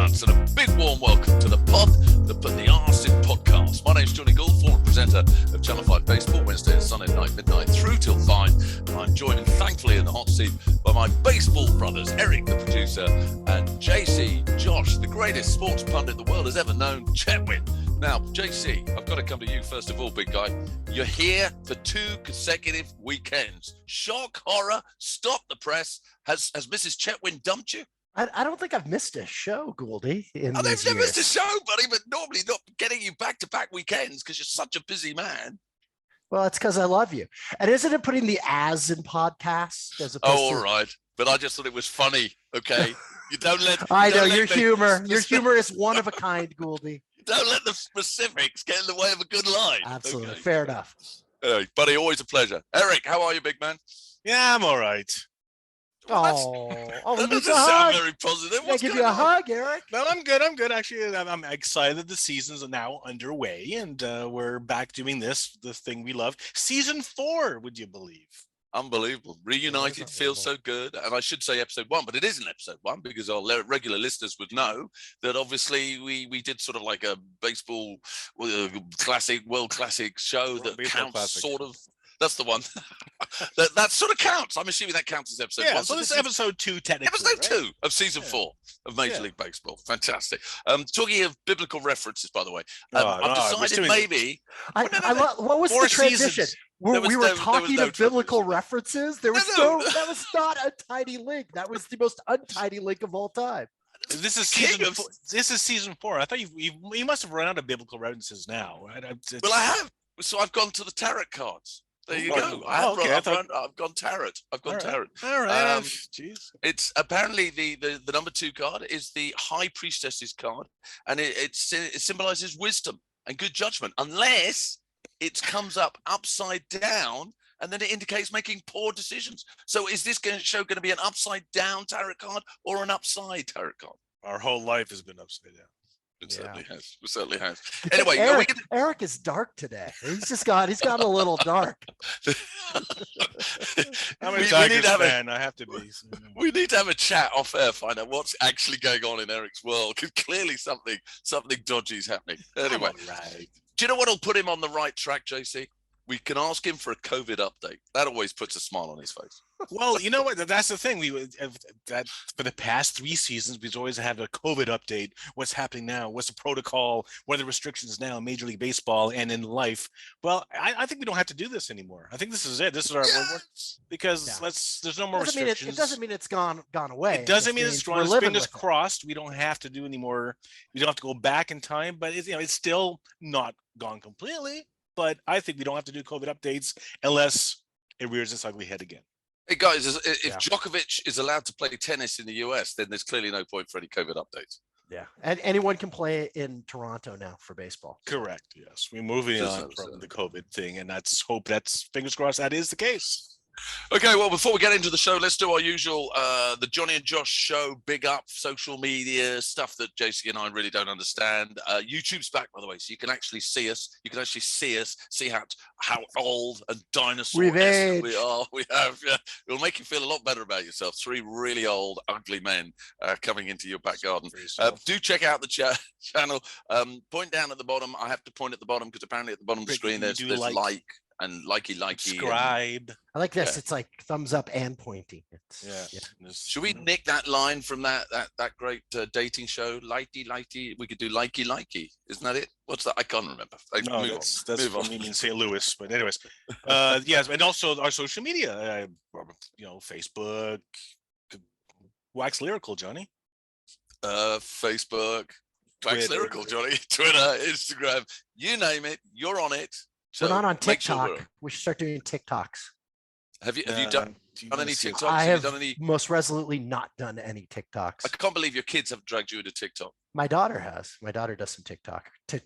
nuts and a big warm welcome to the pod that put the arse in podcast. My name's Jonny Gould, former presenter of Channel 5 Baseball, Wednesday and Sunday night, midnight through till 5. I'm joined, thankfully, in the hot seat by my baseball brothers, Erik, the producer, and JC, Josh, the greatest sports pundit the world has ever known, Chetwin. Now, JC, I've got to come to you first of all, big guy. You're here for 2 consecutive weekends. Shock, horror, stop the press. Has Mrs. Chetwin dumped you? I don't think I've missed a show, Gouldy. They've never missed a show, buddy, but normally not getting you back-to-back weekends because you're such a busy man. Well, it's because I love you. And isn't it putting the as in podcast as opposed all right. But I just thought it was funny, okay? You don't let... I know, your humor. Your humor is one of a kind, Gouldy. Don't let the specifics get in the way of a good line. Absolutely. Okay. Fair enough. Anyway, buddy, always a pleasure. Erik, how are you, big man? Yeah, I'm all right. That doesn't sound very positive. I'll give you a hug, Erik. No, I'm good. Actually, I'm excited. The seasons are now underway, and we're back doing the thing we love. Season 4, would you believe? Unbelievable. Reunited feels so good. And I should say episode 1, but it isn't episode 1 because our regular listeners would know that obviously we did sort of like a baseball world classic show that counts sort of. That's the one. that sort of counts. I'm assuming that counts as episode 1. Yeah, so this is episode 2 technically. Episode 2 of season 4 of Major League Baseball. Fantastic. Talking of biblical references, by the way, I've decided maybe... what was the transition? We were talking of biblical references. That was not a tidy link. That was the most untidy link of all time. This is season 4. I thought you must have run out of biblical references now. Well, I have. So I've gone to the tarot cards. There you go. I've gone tarot. Tarot. All right. Jeez. It's apparently the number 2 card is the High Priestess's card, and it symbolizes wisdom and good judgment, unless it comes up upside down, and then it indicates making poor decisions. So is this show going to be an upside down tarot card or an upside tarot card? Our whole life has been upside down. It certainly has. Anyway, Erik is dark today. He's gotten a little dark. I'm a Tigers fan. I have to be. We need to have a chat off air, find out what's actually going on in Erik's world, because clearly something dodgy is happening. Anyway, do you know what'll put him on the right track, JC? We can ask him for a COVID update. That always puts a smile on his face. Well, you know what? That's the thing. That for the past 3 seasons, we've always had a COVID update. What's happening now? What's the protocol? What are the restrictions now in Major League Baseball and in life? Well, I think we don't have to do this anymore. I think this is it. This is our because there's no more restrictions. It doesn't mean it's gone away. It doesn't mean it's gone. Fingers crossed. We don't have to do anymore. We don't have to go back in time, but it's still not gone completely. But I think we don't have to do COVID updates unless it rears its ugly head again. Hey guys, if Djokovic is allowed to play tennis in the US, then there's clearly no point for any COVID updates. Yeah, and anyone can play in Toronto now for baseball. Correct. Yes, we're moving on from the COVID thing, and that's fingers crossed that is the case. Okay, well, before we get into the show, let's do our usual, the Jonny and Josh show, big up, social media, stuff that JC and I really don't understand. YouTube's back, by the way, so you can actually see us. You can actually see us, see how old and dinosaur-esque we are. We have, it'll make you feel a lot better about yourself. 3 really old, ugly men coming into your back garden. Do check out the channel. Point down at the bottom. I have to point at the bottom because apparently at the bottom of the screen there's like. And likey subscribe. I like this. It's like thumbs up and pointing. Should we nick that line from that great dating show, Lighty? We could do likey. Isn't that it? What's that? I can't remember. That's from me in St. Louis. But anyways, yes, and also our social media. Facebook, Wax Lyrical, Jonny. Facebook, Wax Lyrical, Jonny. Twitter, Instagram, you name it, you're on it. So we're not on TikTok. We should start doing TikToks. Have you done any TikToks? I have most resolutely not done any TikToks. I can't believe your kids have dragged you into TikTok. My daughter has. My daughter does some TikTokery. Did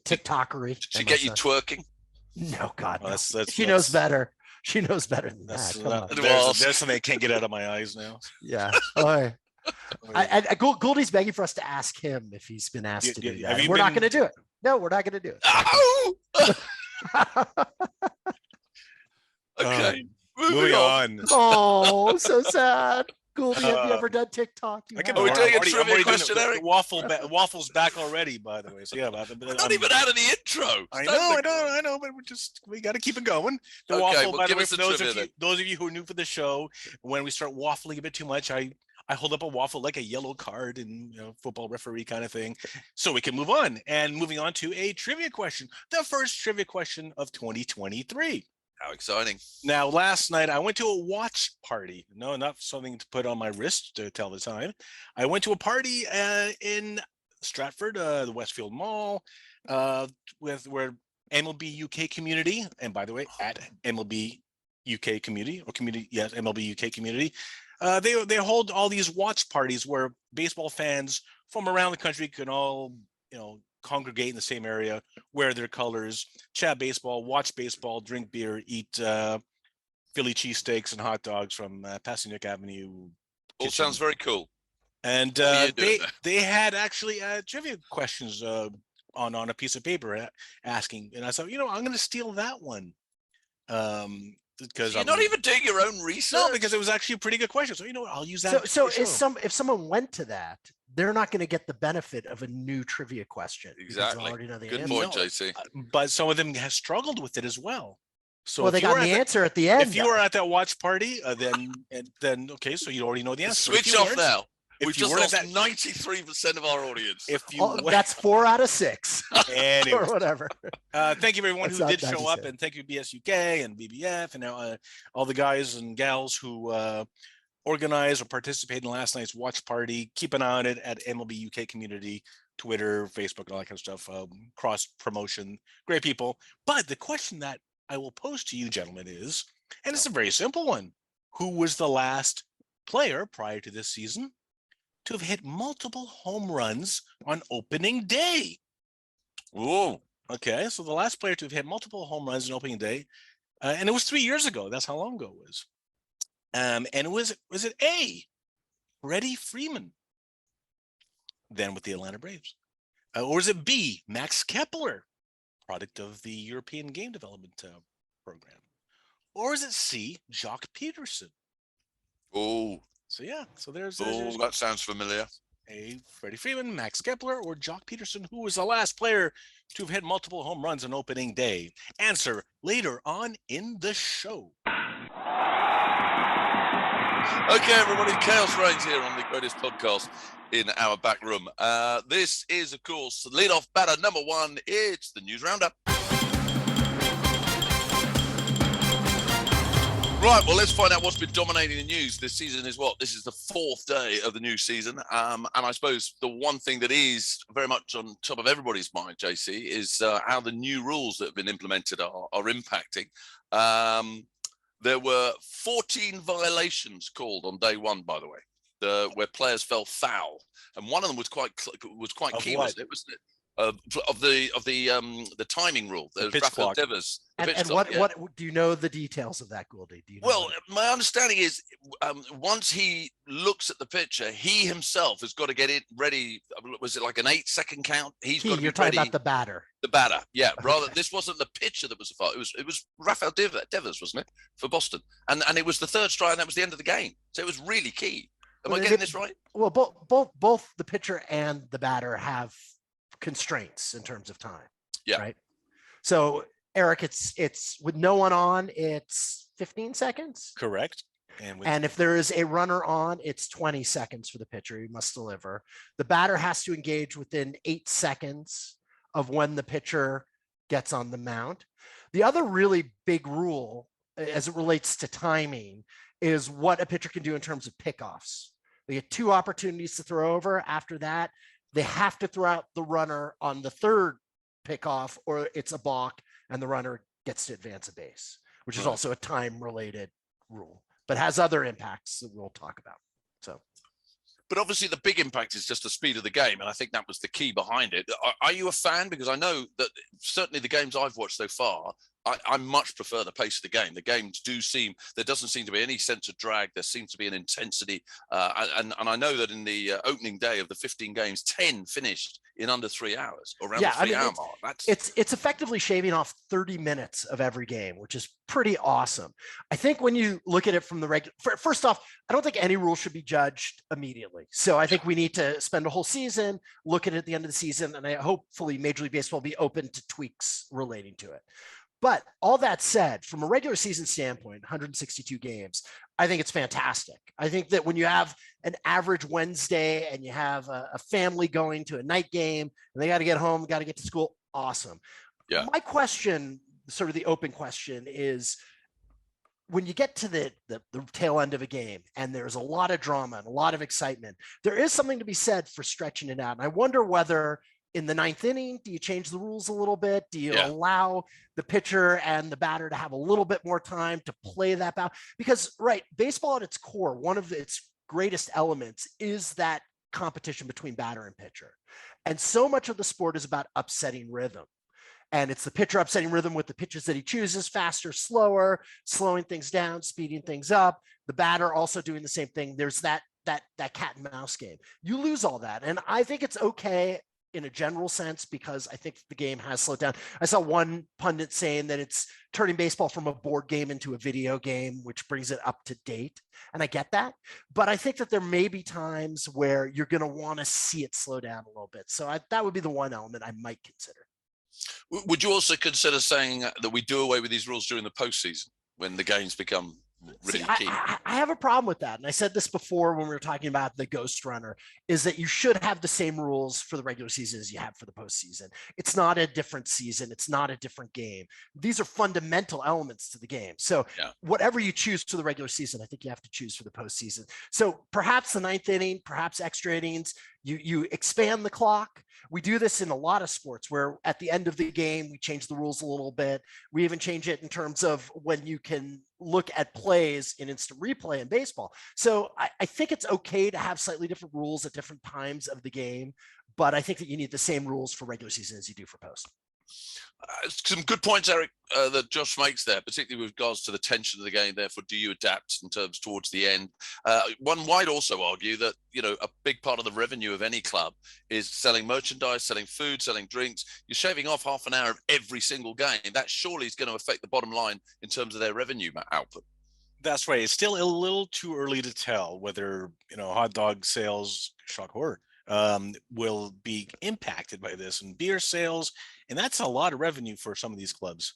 she get you twerking? No, God, no. She knows better. She knows better than that. There's something I can't get out of my eyes now. Yeah. Oh, Gouldy's begging for us to ask him if he's been asked to do that. We're not going to do it. No, we're not going to do it. Oh! Okay, moving on. Oh, so sad. Goldie, have you ever done TikTok? Are we doing a trivia question, Erik? Waffle's back already, by the way. So yeah, we're not even out of the intro. I know, but we got to keep it going. The okay, waffle, well, by the way, for those of you who are new for the show, when we start waffling a bit too much, I hold up a waffle like a yellow card and football referee kind of thing, so we can move on. And moving on to a trivia question, the first trivia question of 2023. How exciting. Now, last night I went to a watch party. No, not something to put on my wrist to tell the time. I went to a party in Stratford, the Westfield Mall, where MLB UK community, and by the way, at MLB UK community, or community, yes, MLB UK community, they hold all these watch parties where baseball fans from around the country can all, congregate in the same area, wear their colors, chat baseball, watch baseball, drink beer, eat Philly cheesesteaks and hot dogs from Passynook Avenue. All sounds very cool. And they had actually trivia questions on a piece of paper asking, and I thought, I'm going to steal that one. Because you're not even doing your own research. No, because it was actually a pretty good question. So I'll use that. So if someone went to that, they're not going to get the benefit of a new trivia question. Exactly. Already know the Good answer. point, JC. But some of them have struggled with it as well. So they got the answer at the end. If you were at that watch party, then okay, so you already know the answer. Switch off now. We've just lost 93% of our audience. That's 4 out of 6. Anyways, or whatever. Thank you everyone who did show up, and thank you BS UK and BBF and all the guys and gals who organized or participated in last night's watch party. Keep an eye on it at MLB UK community, Twitter, Facebook, and all that kind of stuff. Cross promotion, great people. But the question that I will pose to you, gentlemen, is, and it's a very simple one: who was the last player prior to this season to have hit multiple home runs on opening day? Whoa. Okay, so the last player to have hit multiple home runs on opening day, and it was 3 years ago. That's how long ago it was. And was it A, Freddie Freeman, then with the Atlanta Braves? Or is it B, Max Kepler, product of the European Game Development Program? Or is it C, Jock Peterson? Oh. So yeah, there's that sounds familiar. A, Freddie Freeman, Max Kepler, or Jock Peterson, who was the last player to have hit multiple home runs on opening day? Answer later on in the show. Okay, everybody, Chaos Reigns here on the greatest podcast in our back room. This is, of course, leadoff batter number 1. It's the News Roundup. Right, well, let's find out what's been dominating the news. This season is what? This is the 4th day of the new season. And I suppose the one thing that is very much on top of everybody's mind, JC, is how the new rules that have been implemented are impacting. There were 14 violations called on day 1, by the way, where players fell foul, and one of them was quite key, wasn't it? Wasn't it? Of the timing rule, the pitch clock. And what do you know the details of that, Goldie? My understanding is once he looks at the pitcher, he himself has got to get it ready. Was it like an 8-second count? You're talking about the batter. The batter, yeah. Rather, this wasn't the pitcher that was a foul. It was Rafael Devers, wasn't it, for Boston? And it was the 3rd strike, and that was the end of the game. So it was really key. Am I getting this right? Well, both the pitcher and the batter have constraints in terms of time. Yeah. Right. So Erik, it's with no one on, it's 15 seconds. Correct. And if there is a runner on, it's 20 seconds for the pitcher. He must deliver. The batter has to engage within 8 seconds of when the pitcher gets on the mound. The other really big rule as it relates to timing is what a pitcher can do in terms of pickoffs. They get 2 opportunities to throw over. After that, they have to throw out the runner on the 3rd pickoff, or it's a balk and the runner gets to advance a base, which is also a time-related rule, but has other impacts that we'll talk about. But obviously the big impact is just the speed of the game, and I think that was the key behind it. Are you a fan? Because I know that certainly the games I've watched so far, I much prefer the pace of the game. The games there doesn't seem to be any sense of drag. There seems to be an intensity. And I know that in the opening day of the 15 games, 10 finished in under 3 hours, or around the 3 hour mark. It's effectively shaving off 30 minutes of every game, which is pretty awesome. I think when you look at it from the regular, first off, I don't think any rule should be judged immediately. So I think we need to spend a whole season, look at it at the end of the season, and hopefully Major League Baseball will be open to tweaks relating to it. But all that said, from a regular season standpoint, 162 games, I think it's fantastic. I think that when you have an average Wednesday and you have a family going to a night game and they got to get home, got to get to school, awesome. Yeah. My question, sort of the open question, is when you get to the tail end of a game and there's a lot of drama and a lot of excitement, there is something to be said for stretching it out. And I wonder whether in the 9th inning, do you change the rules a little bit? Do you allow the pitcher and the batter to have a little bit more time to play that bat? Because, right, baseball at its core, one of its greatest elements is that competition between batter and pitcher. And so much of the sport is about upsetting rhythm. And it's the pitcher upsetting rhythm with the pitches that he chooses, faster, slower, slowing things down, speeding things up. The batter also doing the same thing. There's that cat and mouse game. You lose all that. And I think it's okay in a general sense, because I think the game has slowed down. I saw one pundit saying that it's turning baseball from a board game into a video game, which brings it up to date. And I get that, but I think that there may be times where you're going to want to see it slow down a little bit. So that would be the one element I might consider. Would you also consider saying that we do away with these rules during the postseason when the games become really key? I have a problem with that. And I said this before when we were talking about the ghost runner, is that you should have the same rules for the regular season as you have for the postseason. It's not a different season. It's not a different game. These are fundamental elements to the game. So whatever you choose for the regular season, I think you have to choose for the postseason. So perhaps the 9th inning, perhaps extra innings, you expand the clock. We do this in a lot of sports where at the end of the game, we change the rules a little bit. We even change it in terms of when you can look at plays in instant replay in baseball. So I think it's okay to have slightly different rules at different times of the game, but I think that you need the same rules for regular season as you do for post. Some good points, Erik, that Josh makes there, particularly with regards to the tension of the game. Therefore, do you adapt in terms towards the end? One might also argue that, a big part of the revenue of any club is selling merchandise, selling food, selling drinks. You're shaving off half an hour of every single game. That surely is going to affect the bottom line in terms of their revenue output. That's right. It's still a little too early to tell whether, hot dog sales, shock horror, will be impacted by this, and beer sales, and that's a lot of revenue for some of these clubs.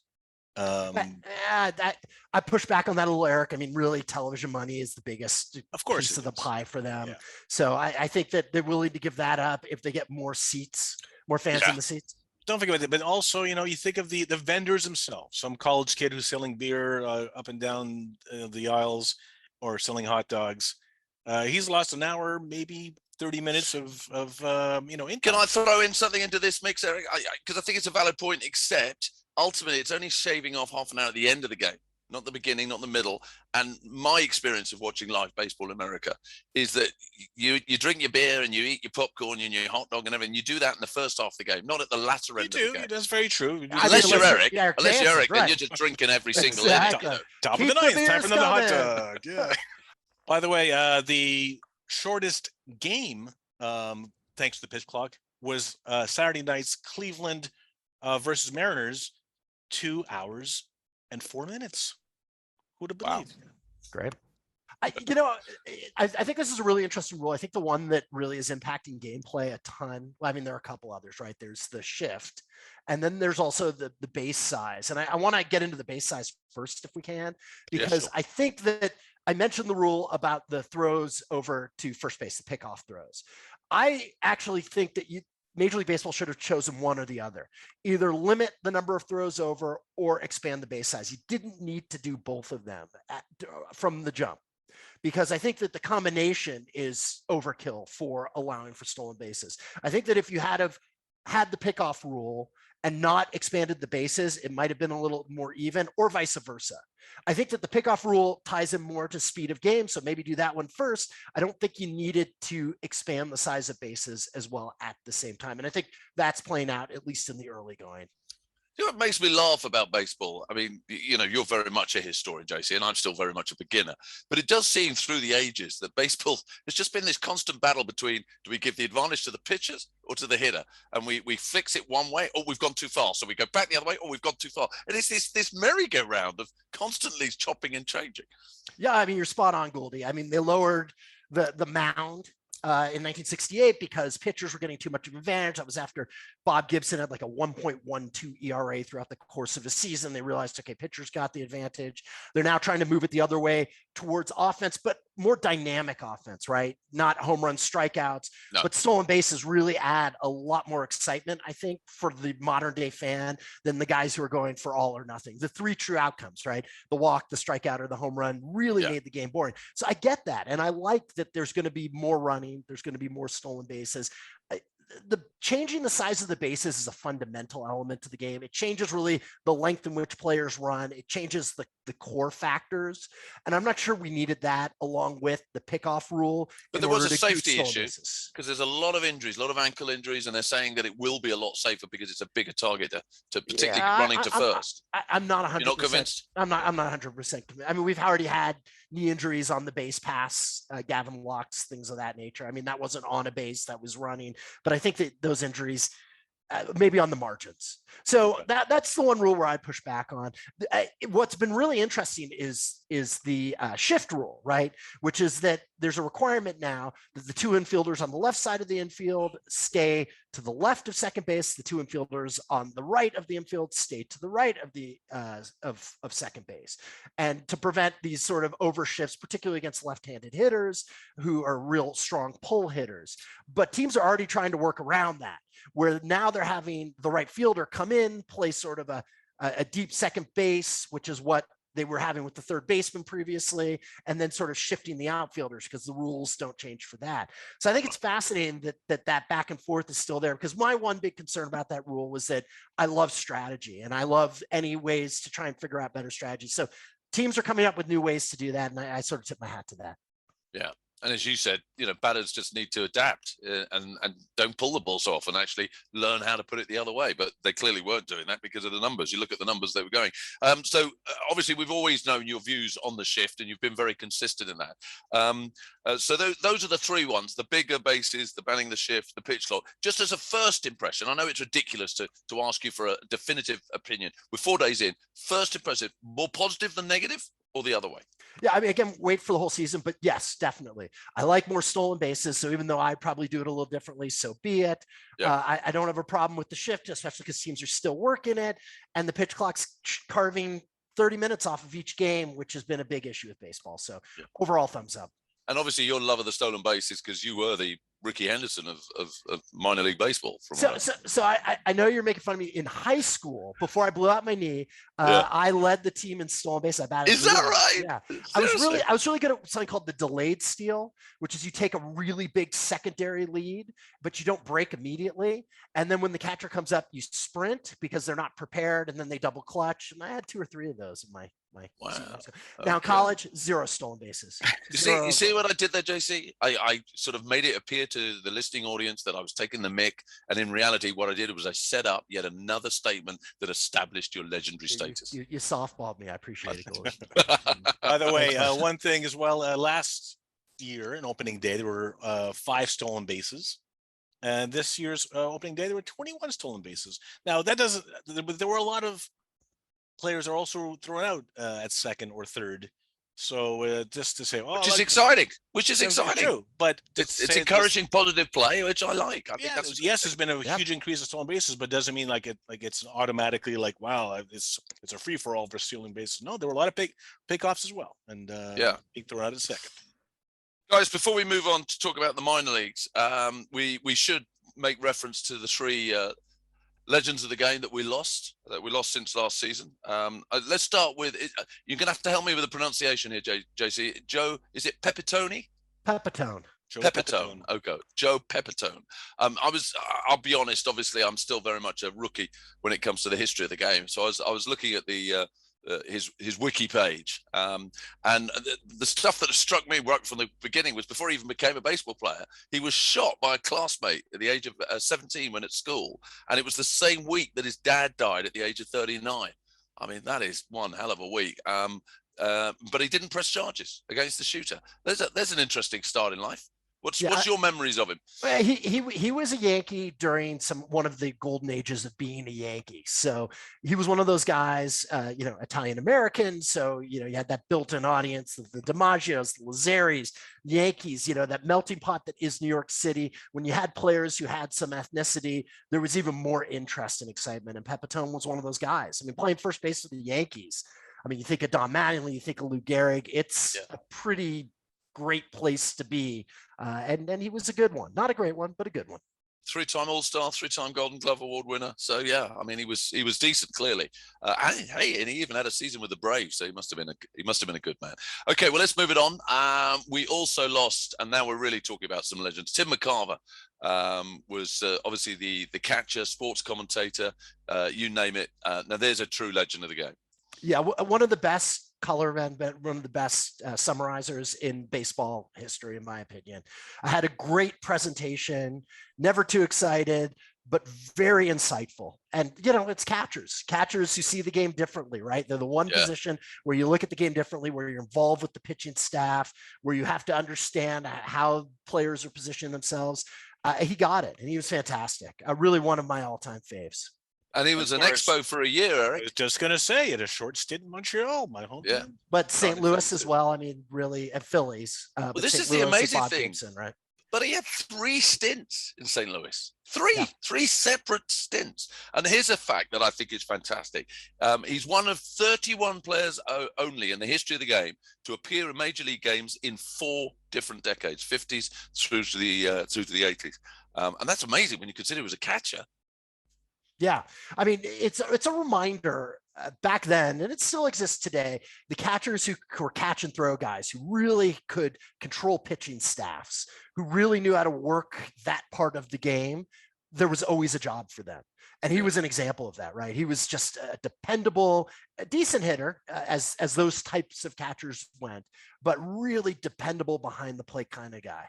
I push back on that a little, Erik. I mean, really, television money is the biggest piece of the pie for them. Yeah. So I think that they're willing to give that up if they get more seats, more fans in the seats. Don't forget about that. But also, you think of the vendors themselves. Some college kid who's selling beer up and down the aisles or selling hot dogs. He's lost an hour, maybe 30 minutes of income. Can I throw in something into this mix, Erik? Because I think it's a valid point, except ultimately it's only shaving off half an hour at the end of the game, not the beginning, not the middle. And my experience of watching live baseball in America is that you drink your beer and you eat your popcorn and your hot dog and everything. You do that in the first half of the game, not at the latter end of the game. That's very true. Unless you're Erik, and you're just drinking every single inning. Top of the ninth, typing on the hot dog. Yeah. By the way, the shortest game, thanks to the pitch clock, was Saturday night's Cleveland versus Mariners, 2 hours and 4 minutes. Who'd have believed? Wow. Great. I think this is a really interesting rule. I think the one that really is impacting gameplay a ton. Well, I mean, there are a couple others, right? There's the shift, and then there's also the base size. And I want to get into the base size first, if we can, because I think that I mentioned the rule about the throws over to first base, the pickoff throws. I actually think that Major League Baseball should have chosen one or the other. Either limit the number of throws over or expand the base size. You didn't need to do both of them from the jump, because I think that the combination is overkill for allowing for stolen bases. I think that if you had the pickoff rule and not expanded the bases, it might have been a little more even, or vice versa. I think that the pickoff rule ties in more to speed of game, so maybe do that one first. I don't think you needed to expand the size of bases as well at the same time. And I think that's playing out, at least in the early going. You know what makes me laugh about baseball? I mean, you know, you're very much a historian, JC, and I'm still very much a beginner. But it does seem through the ages that baseball has just been this constant battle between, do we give the advantage to the pitchers or to the hitter? And we fix it one way, or we've gone too far. So we go back the other way, or we've gone too far. And it's this merry-go-round of constantly chopping and changing. Yeah, I mean, you're spot on, Goldie. I mean, they lowered the mound in 1968 because pitchers were getting too much of an advantage. That was after Bob Gibson had like a 1.12 ERA throughout the course of a season. They realized, okay, pitchers got the advantage. They're now trying to move it the other way towards offense, but more dynamic offense, right? Not home run strikeouts, but stolen bases really add a lot more excitement, I think, for the modern day fan than the guys who are going for all or nothing. The three true outcomes, right? The walk, the strikeout, or the home run really made the game boring. So I get that. And I like that there's going to be more running. There's going to be more stolen bases. The changing the size of the bases is a fundamental element to the game. It changes really the length in which players run. It changes the core factors. And I'm not sure we needed that along with the pickoff rule. But there was a safety issue because there's a lot of injuries, a lot of ankle injuries, and they're saying that it will be a lot safer because it's a bigger target to particularly running to first. I'm not 100%. You're not convinced? I'm not 100% convinced. I mean, we've already had knee injuries on the base pass, Gavin Lux, things of that nature. I mean, that wasn't on a base, that was running, but I think that those injuries maybe on the margins. So that's the one rule where I push back on. What's been really interesting is the shift rule, right? Which is that there's a requirement now that the two infielders on the left side of the infield stay to the left of second base. The two infielders on the right of the infield stay to the right of the of second base, and to prevent these sort of overshifts, particularly against left-handed hitters who are real strong pull hitters. But teams are already trying to work around that, where now they're having the right fielder come in, play sort of a deep second base, which is what they were having with the third baseman previously, and then sort of shifting the outfielders because the rules don't change for that. So I think it's fascinating that back and forth is still there, because my one big concern about that rule was that I love strategy and I love any ways to try and figure out better strategies. So teams are coming up with new ways to do that, and I sort of tip my hat to that. Yeah. And as you said, you know, batters just need to adapt and don't pull the ball so often, actually learn how to put it the other way. But they clearly weren't doing that because of the numbers. You look at the numbers they were going. So obviously, we've always known your views on the shift, and you've been very consistent in that. So those are the three ones: the bigger bases, the banning the shift, the pitch clock. Just as a first impression, I know it's ridiculous to ask you for a definitive opinion. We're 4 days in. First impression, more positive than negative, or the other way? Yeah, I mean, again, wait for the whole season, but yes, definitely. I like more stolen bases. So even though I probably do it a little differently, so be it. Yeah. I don't have a problem with the shift, especially because teams are still working it. And the pitch clock's carving 30 minutes off of each game, which has been a big issue with baseball. So overall, thumbs up. And obviously your love of the stolen bases because you were the Ricky Henderson of minor league baseball. So I know you're making fun of me. In high school, before I blew out my knee, I led the team in stolen base. I batted. Is that right? Yeah. I was really good at something called the delayed steal, which is you take a really big secondary lead, but you don't break immediately. And then when the catcher comes up, you sprint because they're not prepared, and then they double clutch. And I had 2 or 3 of those in my wow. Now college, 0 stolen bases. You see what I did there, JC? I sort of made it appear to the listening audience that I was taking the mick, and in reality what I did was I set up yet another statement that established your legendary status. You softballed me. I appreciate it. By the way, one thing as well, last year in opening day there were 5 stolen bases, and this year's opening day there were 21 stolen bases. Now that doesn't, there were a lot of players are also thrown out at second or third. So just to say, which is exciting, true, but it's encouraging positive play, which I like. I think there's been a huge increase in stolen bases, but doesn't mean like it's automatically like, wow, it's a free for all for stealing bases. No, there were a lot of pickoffs as well, and being thrown out at second. Guys, before we move on to talk about the minor leagues, we should make reference to the 3 legends of the game that we lost since last season. Let's start with, you're going to have to help me with the pronunciation here, JC. Joe, is it Pepitone? Pepitone. Pepitone. Okay, Joe Pepitone. I'll be honest, obviously I'm still very much a rookie when it comes to the history of the game. So I was looking at the his wiki page. And the stuff that struck me right from the beginning was before he even became a baseball player, he was shot by a classmate at the age of 17 when at school. And it was the same week that his dad died at the age of 39. I mean, that is one hell of a week. But he didn't press charges against the shooter. There's an interesting start in life. What's your memories of him? He was a Yankee during one of the golden ages of being a Yankee. So he was one of those guys, Italian American. So, you had that built-in audience, the DiMaggios, the Lazzaris, Yankees, that melting pot that is New York City. When you had players who had some ethnicity, there was even more interest and excitement. And Pepitone was one of those guys. I mean, playing first base for the Yankees. I mean, you think of Don Mattingly, you think of Lou Gehrig. It's a pretty great place to be. And he was a good one. Not a great one, but a good one. 3-time All-Star, 3-time Golden Glove Award winner. So yeah, I mean, he was decent, clearly. And he even had a season with the Braves, so he must have been a good man. Okay, well, let's move it on. We also lost, and now we're really talking about some legends. Tim McCarver was obviously the catcher, sports commentator, you name it. Now there's a true legend of the game. Yeah, one of the best color men, one of the best summarizers in baseball history, in my opinion. I had a great presentation, never too excited, but very insightful. And, it's catchers who see the game differently, right? They're the one position where you look at the game differently, where you're involved with the pitching staff, where you have to understand how players are positioning themselves. He got it, and he was fantastic. Really one of my all-time faves. And he was an expo for a year, Erik. I was just going to say, at a short stint in Montreal, my hometown. Yeah. But St. Louis as well. I mean, really, and Phillies. Well, this is the amazing thing, right? But he had 3 stints in St. Louis. Three separate stints. And here's a fact that I think is fantastic. He's one of 31 players only in the history of the game to appear in major league games in 4 different decades, 50s through to the 80s. And that's amazing when you consider he was a catcher. Yeah, I mean, it's a reminder back then, and it still exists today, the catchers who were catch and throw guys who really could control pitching staffs, who really knew how to work that part of the game. There was always a job for them. And he was an example of that, right? He was just a dependable, a decent hitter as those types of catchers went, but really dependable behind the plate kind of guy.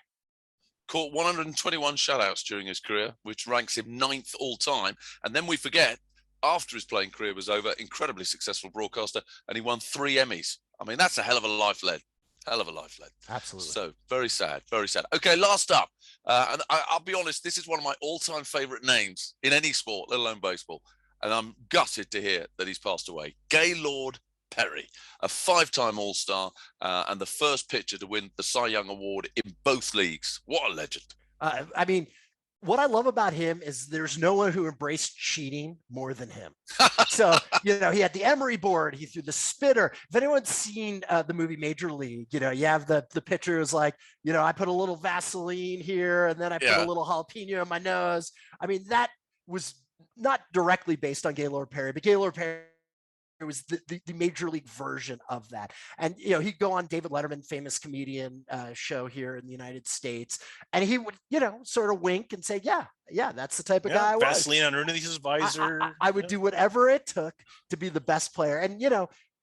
Caught 121 shutouts during his career, which ranks him 9th all time. And then we forget, after his playing career was over, incredibly successful broadcaster, and he won 3 Emmys. I mean, that's a hell of a life led. Absolutely. So very sad, very sad. Okay, last up. And I'll be honest, this is one of my all-time favorite names in any sport, let alone baseball. And I'm gutted to hear that he's passed away. Gaylord Perry, a 5-time All-Star and the first pitcher to win the Cy Young Award in both leagues. What a legend. I mean, what I love about him is there's no one who embraced cheating more than him. So, he had the emery board, he threw the spitter. If anyone's seen the movie Major League, you have the pitcher who's like, I put a little Vaseline here and then I put a little jalapeno in my nose. I mean, that was not directly based on Gaylord Perry, but Gaylord Perry, it was the major league version of that. And, he'd go on David Letterman, famous comedian show here in the United States. And he would, sort of wink and say, yeah, that's the type of guy I was. Vaseline underneath his visor. I would do whatever it took to be the best player. And,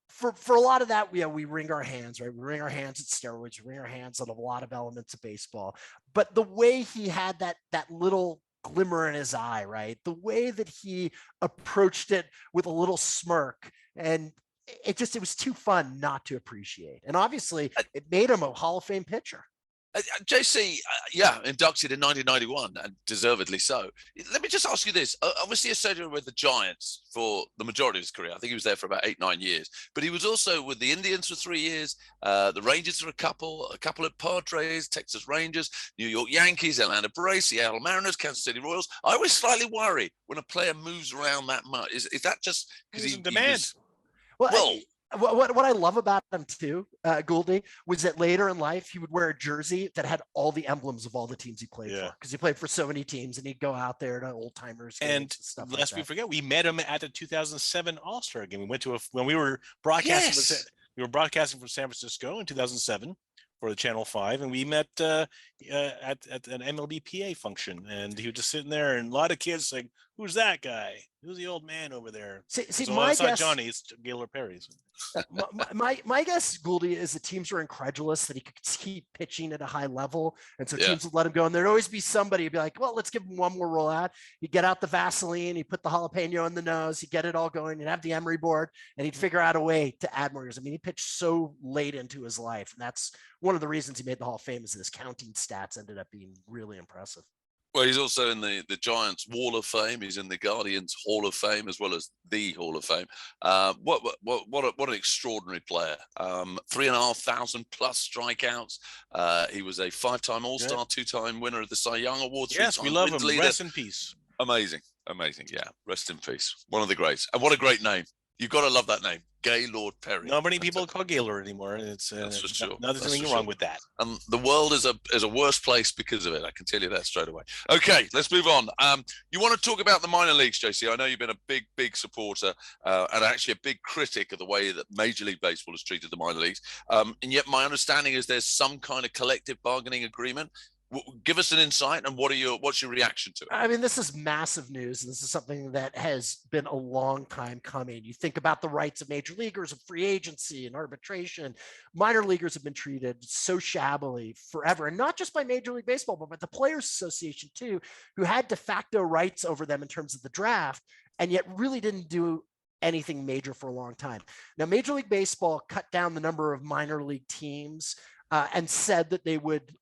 for a lot of that, we wring our hands, right? We wring our hands at steroids, we wring our hands on a lot of elements of baseball. But the way he had that little glimmer in his eye, right? The way that he approached it with a little smirk, and it was too fun not to appreciate. And obviously it made him a Hall of Fame pitcher. JC, inducted in 1991 and deservedly so. Let me just ask you this. Obviously associated with the Giants for the majority of his career. I think he was there for about 8-9 years, but he was also with the Indians for 3 years, the Rangers for a couple of Padres, Texas Rangers, New York Yankees, Atlanta Braves, Seattle Mariners, Kansas City Royals. I always slightly worry when a player moves around that much. Is that just because he's in demand? What I love about him too, Gouldy, was that later in life he would wear a jersey that had all the emblems of all the teams he played for, because he played for so many teams, and he'd go out there to old timers and stuff. Lest we forget, we met him at the 2007 All-Star game. We went to when we were broadcasting. We were broadcasting from San Francisco in 2007 for the Channel 5, and we met at an MLB PA function, and he was just sitting there, and a lot of kids like, who's that guy? Who's the old man over there? See, So, my it's not guess, Jonny, it's Gaylord Perry's. my guess, Gouldy, is the teams were incredulous that he could keep pitching at a high level, and so Yeah. teams would let him go. And there'd always be somebody who'd be like, "Well, let's give him one more roll out." He'd get out the Vaseline, he'd put the jalapeno in the nose, he'd get it all going, he'd have the emery board, and he'd figure out a way to add more years. I mean, he pitched so late into his life, and that's one of the reasons he made the Hall of Fame. Is his counting stats ended up being really impressive. Well, he's also in the Giants Wall of Fame. He's in the Guardians Hall of Fame as well as the Hall of Fame. What an extraordinary player. 3,500 plus strikeouts. He was a 5-time All-Star, 2-time winner of the Cy Young Award. Yes, we love him. Rest in peace. Amazing. Yeah, rest in peace. One of the greats. And what a great name. You've got to love that name, Gaylord Perry. Not many people call Gaylord anymore. It's that's for sure. Nothing wrong with that. And the world is a worse place because of it. I can tell you that straight away. Okay, let's move on. You want to talk about the minor leagues, JC? I know you've been a big supporter and actually a big critic of the way that Major League Baseball has treated the minor leagues. And yet my understanding is there's some kind of collective bargaining agreement. Give us an insight, and what's your reaction to it? I mean, this is massive news. And this is something that has been a long time coming. You think about the rights of major leaguers of free agency and arbitration. Minor leaguers have been treated so shabbily forever, and not just by Major League Baseball, but by the Players Association too, who had de facto rights over them in terms of the draft, and yet really didn't do anything major for a long time. Now, Major League Baseball cut down the number of minor league teams and said that they would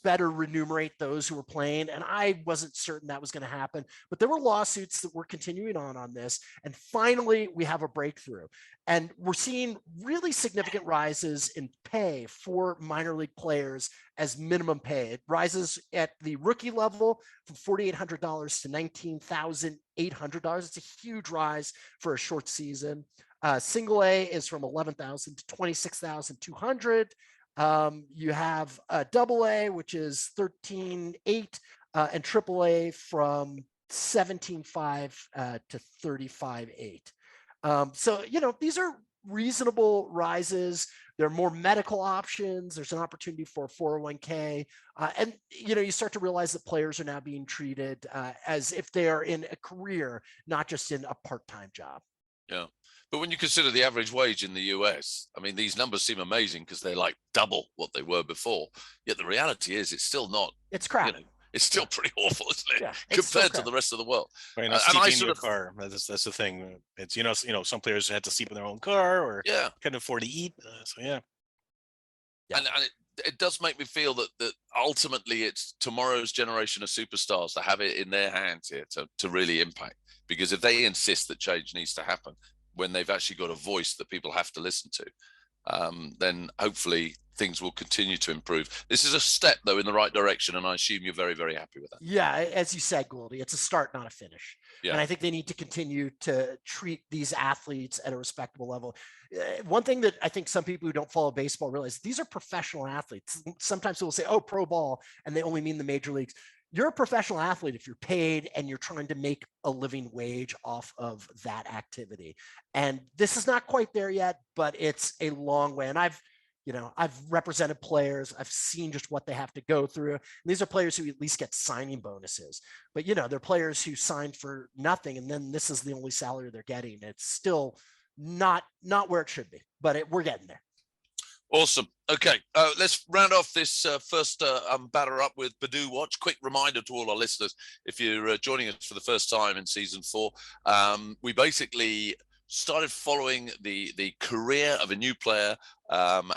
better remunerate those who were playing. And I wasn't certain that was going to happen, but there were lawsuits that were continuing on this. And finally, we have a breakthrough. And we're seeing really significant rises in pay for minor league players as minimum pay. It rises at the rookie level from $4,800 to $19,800. It's a huge rise for a short season. Single A is from $11,000 to $26,200. You have double A, which is 13.8, and triple A from 17.5 to 35.8. So, these are reasonable rises. There are more medical options. There's an opportunity for a 401k. And, you start to realize that players are now being treated as if they are in a career, not just in a part-time job. Yeah. But when you consider the average wage in the US, I mean, these numbers seem amazing because they're like double what they were before. Yet the reality is it's still not. It's crap. It's still pretty awful, isn't it? Yeah, compared to the rest of the world. Right, and I sort of car. That's the thing. It's some players had to sleep in their own car or couldn't afford to eat. So yeah. And it does make me feel that ultimately it's tomorrow's generation of superstars that have it in their hands here to really impact. Because if they insist that change needs to happen, when they've actually got a voice that people have to listen to, then hopefully things will continue to improve. This is a step, though, in the right direction, and I assume you're very, very happy with that. Yeah, as you said, Gouldy, it's a start, not a finish. Yeah. And I think they need to continue to treat these athletes at a respectable level. One thing that I think some people who don't follow baseball realize, these are professional athletes. Sometimes people say, oh, pro ball, and they only mean the major leagues. You're a professional athlete if you're paid and you're trying to make a living wage off of that activity. And this is not quite there yet, but it's a long way. And I've represented players. I've seen just what they have to go through. And these are players who at least get signing bonuses, but they're players who signed for nothing. And then this is the only salary they're getting. It's still not where it should be, but we're getting there. Awesome. Okay, let's round off this first batter up with Badoo Watch. Quick reminder to all our listeners, if you're joining us for the first time in season 4, we basically started following the career of a new player, Akil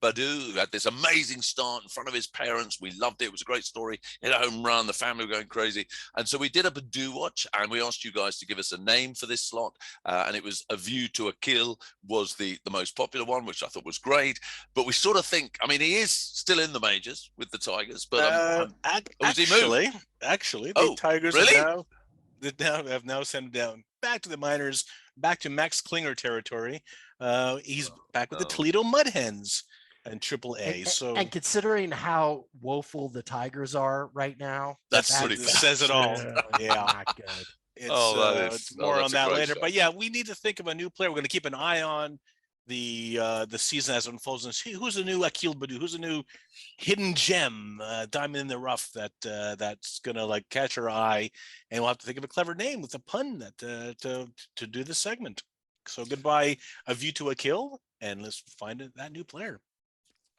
Badoo, who had this amazing start in front of his parents. We loved it. It was a great story. Hit a home run. The family were going crazy. And so we did a Badoo Watch, and we asked you guys to give us a name for this slot. And it was A View to Akil was the most popular one, which I thought was great. But we sort of think, I mean, he is still in the majors with the Tigers. But actually, the Tigers really? have now sent him down back to the minors, back to Max Klinger territory. He's back with the Toledo Mud Hens in AAA. And considering how woeful the Tigers are right now, that says it all. Yeah, not good. It's more on that later. But yeah, we need to think of a new player. We're going to keep an eye on the season as it unfolds, and see who's the new Akil Badu, who's the new hidden gem, diamond in the rough that's gonna like catch our eye, and we'll have to think of a clever name with a pun that to do this segment. So goodbye, A View to a Kill, and let's find that new player.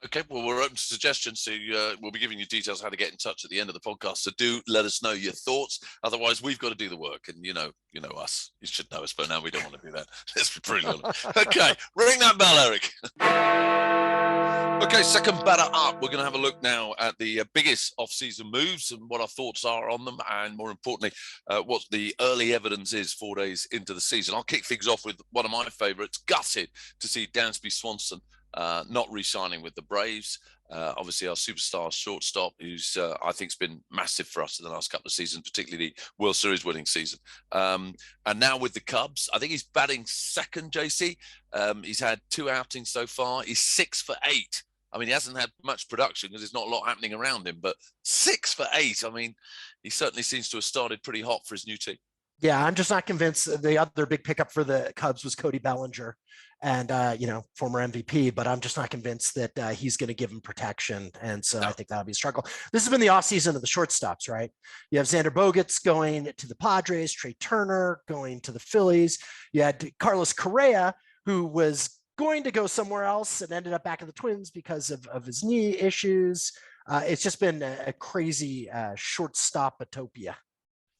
Okay, well, we're open to suggestions. So we'll be giving you details how to get in touch at the end of the podcast. So do let us know your thoughts. Otherwise, we've got to do the work. And you know us. You should know us, but now we don't want to do that. Let's be pretty honest. Okay, ring that bell, Erik. Okay, second batter up. We're going to have a look now at the biggest off-season moves and what our thoughts are on them, and more importantly, what the early evidence is 4 days into the season. I'll kick things off with one of my favourites. Gutted to see Dansby Swanson not re-signing with the Braves. Obviously, our superstar shortstop, who's I think has been massive for us in the last couple of seasons, particularly the World Series winning season. And now with the Cubs, I think he's batting second, JC. He's had 2 outings so far. He's 6 for 8. I mean, he hasn't had much production because there's not a lot happening around him, but 6 for 8. I mean, he certainly seems to have started pretty hot for his new team. Yeah, I'm just not convinced. The other big pickup for the Cubs was Cody Bellinger, and former MVP. But I'm just not convinced that he's going to give him protection, and so I think that'll be a struggle. This has been the offseason of the shortstops, right? You have Xander Bogaerts going to the Padres, Trey Turner going to the Phillies. You had Carlos Correa, who was going to go somewhere else and ended up back in the Twins because of his knee issues. It's just been a crazy shortstop-utopia.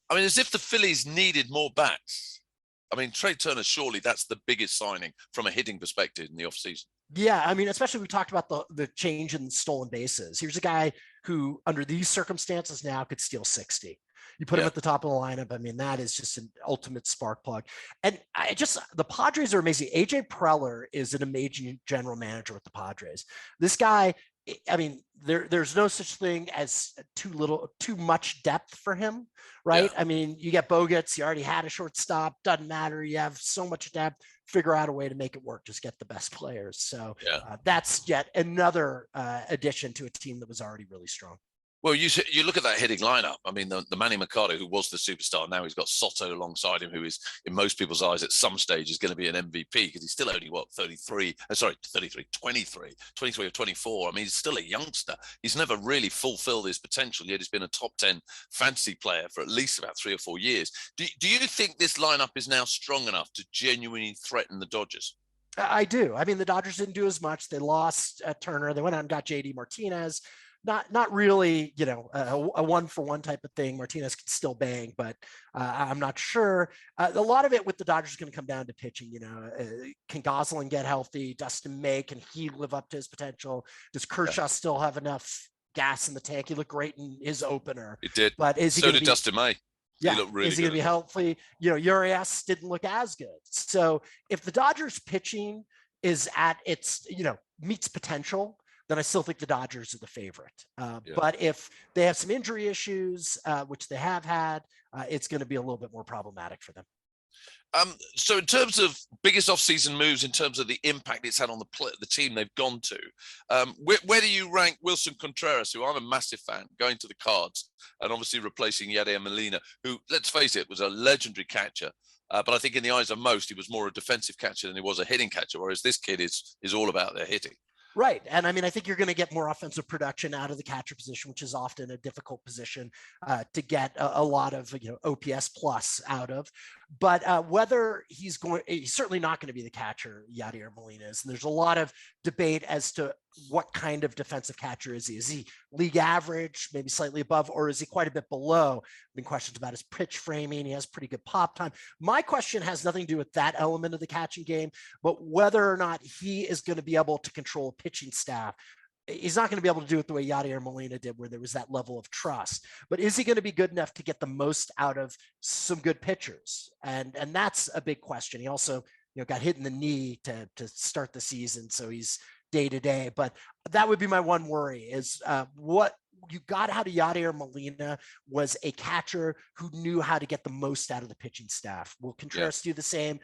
I mean, as if the Phillies needed more bats. I mean, Trey Turner, surely that's the biggest signing from a hitting perspective in the offseason. Yeah, I mean, especially we talked about the change in stolen bases. Here's a guy who, under these circumstances now, could steal 60. You put him at the top of the lineup. I mean, that is just an ultimate spark plug. And the Padres are amazing. AJ Preller is an amazing general manager with the Padres. This guy, I mean, there's no such thing as too much depth for him, right? Yeah. I mean, you get Bogaerts, you already had a shortstop, doesn't matter. You have so much depth, figure out a way to make it work, just get the best players. So that's yet another addition to a team that was already really strong. Well, you look at that hitting lineup. I mean, the Manny Machado, who was the superstar, now he's got Soto alongside him, who is, in most people's eyes, at some stage is going to be an MVP because he's still only, 23 or 24. I mean, he's still a youngster. He's never really fulfilled his potential, yet he's been a top 10 fantasy player for at least about 3 or 4 years. Do you think this lineup is now strong enough to genuinely threaten the Dodgers? I do. I mean, the Dodgers didn't do as much. They lost Turner. They went out and got JD Martinez. Not really, a 1-for-1 type of thing. Martinez can still bang, but I'm not sure. A lot of it with the Dodgers is going to come down to pitching. Can Gosselin get healthy? Dustin May, can he live up to his potential? Does Kershaw still have enough gas in the tank? He looked great in his opener. It did. But is he? So did Dustin May. Yeah, is he going to be healthy? Urias didn't look as good. So if the Dodgers pitching is at its, meets potential, then I still think the Dodgers are the favorite. But if they have some injury issues, which they have had, it's going to be a little bit more problematic for them. So in terms of biggest off-season moves, in terms of the impact it's had on the team they've gone to, where do you rank Wilson Contreras, who I'm a massive fan, going to the Cards, and obviously replacing Yadier Molina, who, let's face it, was a legendary catcher. But I think in the eyes of most, he was more a defensive catcher than he was a hitting catcher, whereas this kid is all about their hitting. Right. And I mean, I think you're going to get more offensive production out of the catcher position, which is often a difficult position to get a lot of, OPS plus out of. But whether he's certainly not going to be the catcher, Yadier Molina is. And there's a lot of debate as to what kind of defensive catcher is he? Is he league average, maybe slightly above, or is he quite a bit below? Been questions about his pitch framing. He has pretty good pop time. My question has nothing to do with that element of the catching game, but whether or not he is going to be able to control a pitching staff. He's not going to be able to do it the way Yadier Molina did, where there was that level of trust. But is he going to be good enough to get the most out of some good pitchers? And that's a big question. He also, got hit in the knee to start the season, so he's day to day. But that would be my one worry is what you got out of Yadier Molina was a catcher who knew how to get the most out of the pitching staff. Will Contreras do the same?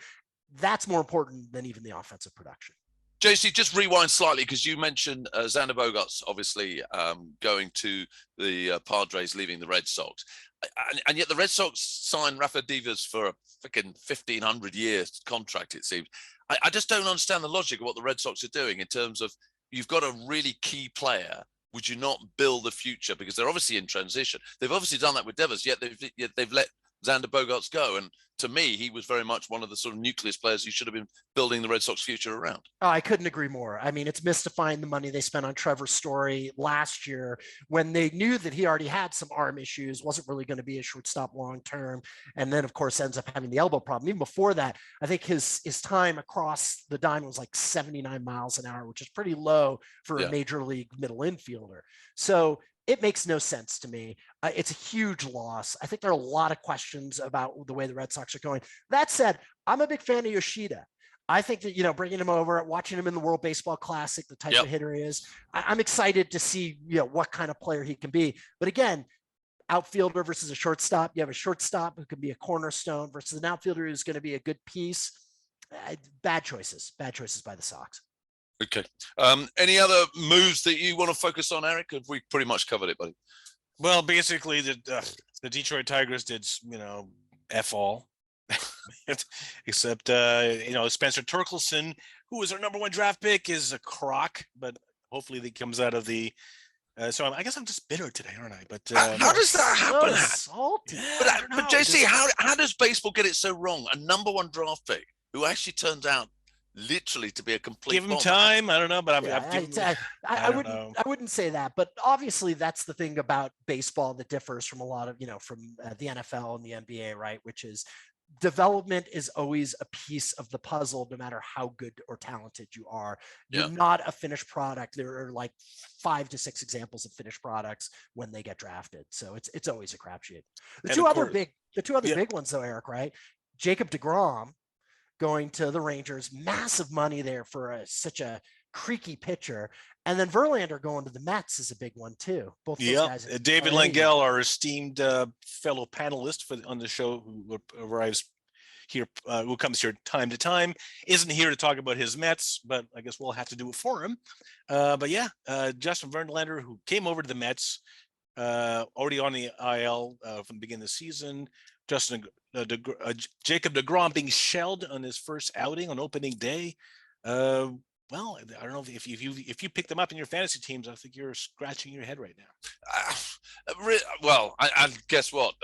That's more important than even the offensive production. JC, just rewind slightly because you mentioned Xander Bogaerts obviously going to the Padres, leaving the Red Sox. and yet the Red Sox signed Rafa Divas for a freaking 1,500-year contract, it seems. I just don't understand the logic of what the Red Sox are doing in terms of, you've got a really key player. Would you not build the future? Because they're obviously in transition. They've obviously done that with Devers, yet they've let Xander Bogaerts go. And to me, he was very much one of the sort of nucleus players you should have been building the Red Sox future around. Oh, I couldn't agree more. I mean, it's mystifying the money they spent on Trevor Story last year when they knew that he already had some arm issues, wasn't really going to be a shortstop long term, and then of course ends up having the elbow problem. Even before that, I think his time across the diamond was like 79 miles an hour, which is pretty low for a major league middle infielder. So it makes no sense to me. It's a huge loss. I think there are a lot of questions about the way the Red Sox are going. That said, I'm a big fan of Yoshida. I think that, bringing him over, watching him in the World Baseball Classic, the type of hitter he is, I'm excited to see, what kind of player he can be. But again, outfielder versus a shortstop, you have a shortstop who can be a cornerstone versus an outfielder who's going to be a good piece. Bad choices by the Sox. Okay. Any other moves that you want to focus on, Erik? Have we pretty much covered it, buddy? Well, basically, the Detroit Tigers did, F all. Except, Spencer Torkelson, who was our #1 draft pick, is a crock, but hopefully he comes out of the. So I guess I'm just bitter today, aren't I? But how does that happen? Salty. But JC, how does baseball get it so wrong? A #1 draft pick who actually turns out literally to be a complete. Give him time. I don't know, but I wouldn't say that, but obviously that's the thing about baseball that differs from a lot of from the NFL and the NBA, right? Which is development is always a piece of the puzzle, no matter how good or talented you are. You're not a finished product. There are like 5 to 6 examples of finished products when they get drafted, so it's always a crapshoot. The two other big ones, though, Erik, right? Jacob deGrom going to the Rangers, massive money there for such a creaky pitcher. And then Verlander going to the Mets is a big one too. Both those guys. David Langell, our esteemed fellow panelist on the show, who arrives here, who comes here time to time, isn't here to talk about his Mets, but I guess we'll have to do it for him. Justin Verlander, who came over to the Mets, already on the IL from the beginning of the season. Jacob deGrom being shelled on his first outing on opening day. Well, I don't know if you pick them up in your fantasy teams. I think you're scratching your head right now. Well, I guess what?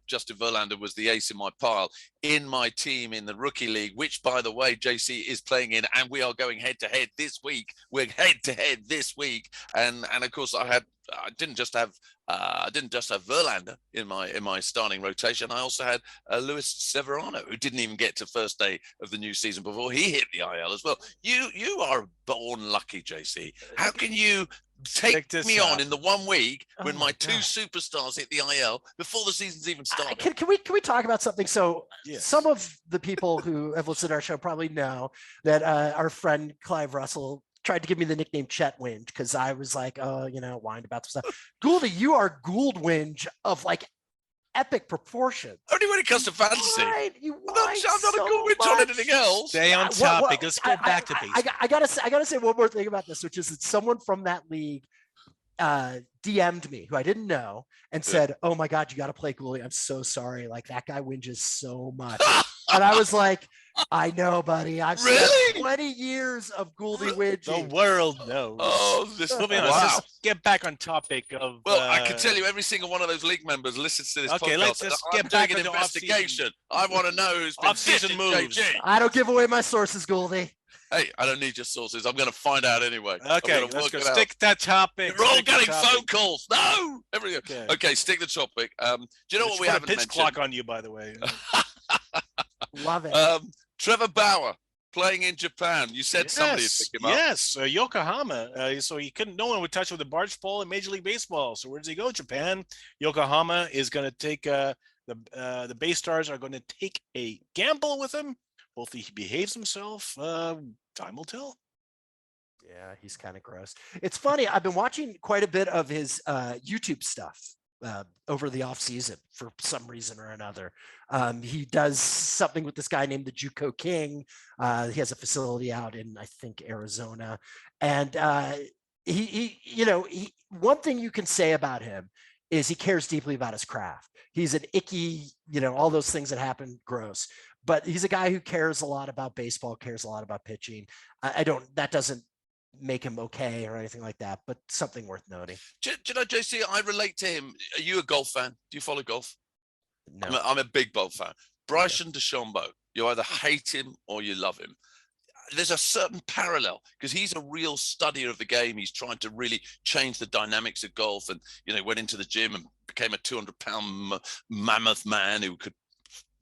Justin Verlander was the ace in my pile in my team in the rookie league, which, by the way, JC is playing in, and we are going head to head this week. We're head to head this week, and of course I didn't just have Verlander in my starting rotation. I also had Luis Severino, who didn't even get to first day of the new season before he hit the IL as well. You are born lucky, JC. How can you take me on in the 1 week when my 2 superstars hit the IL before the season's even started? Can we talk about something? So some of the people who have listened to our show probably know that our friend Clive Russell tried to give me the nickname Chet Winge because I was like, whined about some stuff. Gouldy, you are Gould Winge of like epic proportions. Only when it comes to fantasy. I'm not a Gould Winge on anything else. Stay on topic. Let's go back to basics. I gotta say one more thing about this, which is that someone from that league DM'd me, who I didn't know, and said, "Oh my God, you got to play Gouldy. I'm so sorry. Like that guy whinges so much." And I was like, I know, buddy. I've spent 20 years of Gouldy whinging. The world knows. Oh, Let's get back on topic of. Well, I can tell you, every single one of those league members listens to this podcast. Let's just get back to an investigation. I want to know who's been Offseason Moves. I don't give away my sources, Gouldy. Hey, I don't need your sources. I'm going to find out anyway. Okay, let's go. Stick that topic. We're all getting phone calls. No, everything. Okay, stick the topic. Do you know what we haven't mentioned? Pitch clock on you, by the way. Love it. Trevor Bauer playing in Japan. You said somebody would pick him up. Yes, Yokohama. So no one would touch with a barge pole in Major League Baseball. So where does he go? Japan. Yokohama is going to take the Bay Stars are going to take a gamble with him. Hopefully he behaves himself. Time will tell. Yeah, he's kind of gross. It's funny. I've been watching quite a bit of his YouTube stuff over the off season for some reason or another. He does something with this guy named the JUCO King. He has a facility out in, I think, Arizona. And he one thing you can say about him is he cares deeply about his craft. He's an icky, all those things that happen, gross. But he's a guy who cares a lot about baseball, cares a lot about pitching. That doesn't make him okay or anything like that, but something worth noting. Do you know, JC, I relate to him. Are you a golf fan? Do you follow golf? No. I'm a big golf fan. Bryson DeChambeau, you either hate him or you love him. There's a certain parallel because he's a real studier of the game. He's trying to really change the dynamics of golf, and went into the gym and became a 200-pound mammoth man who could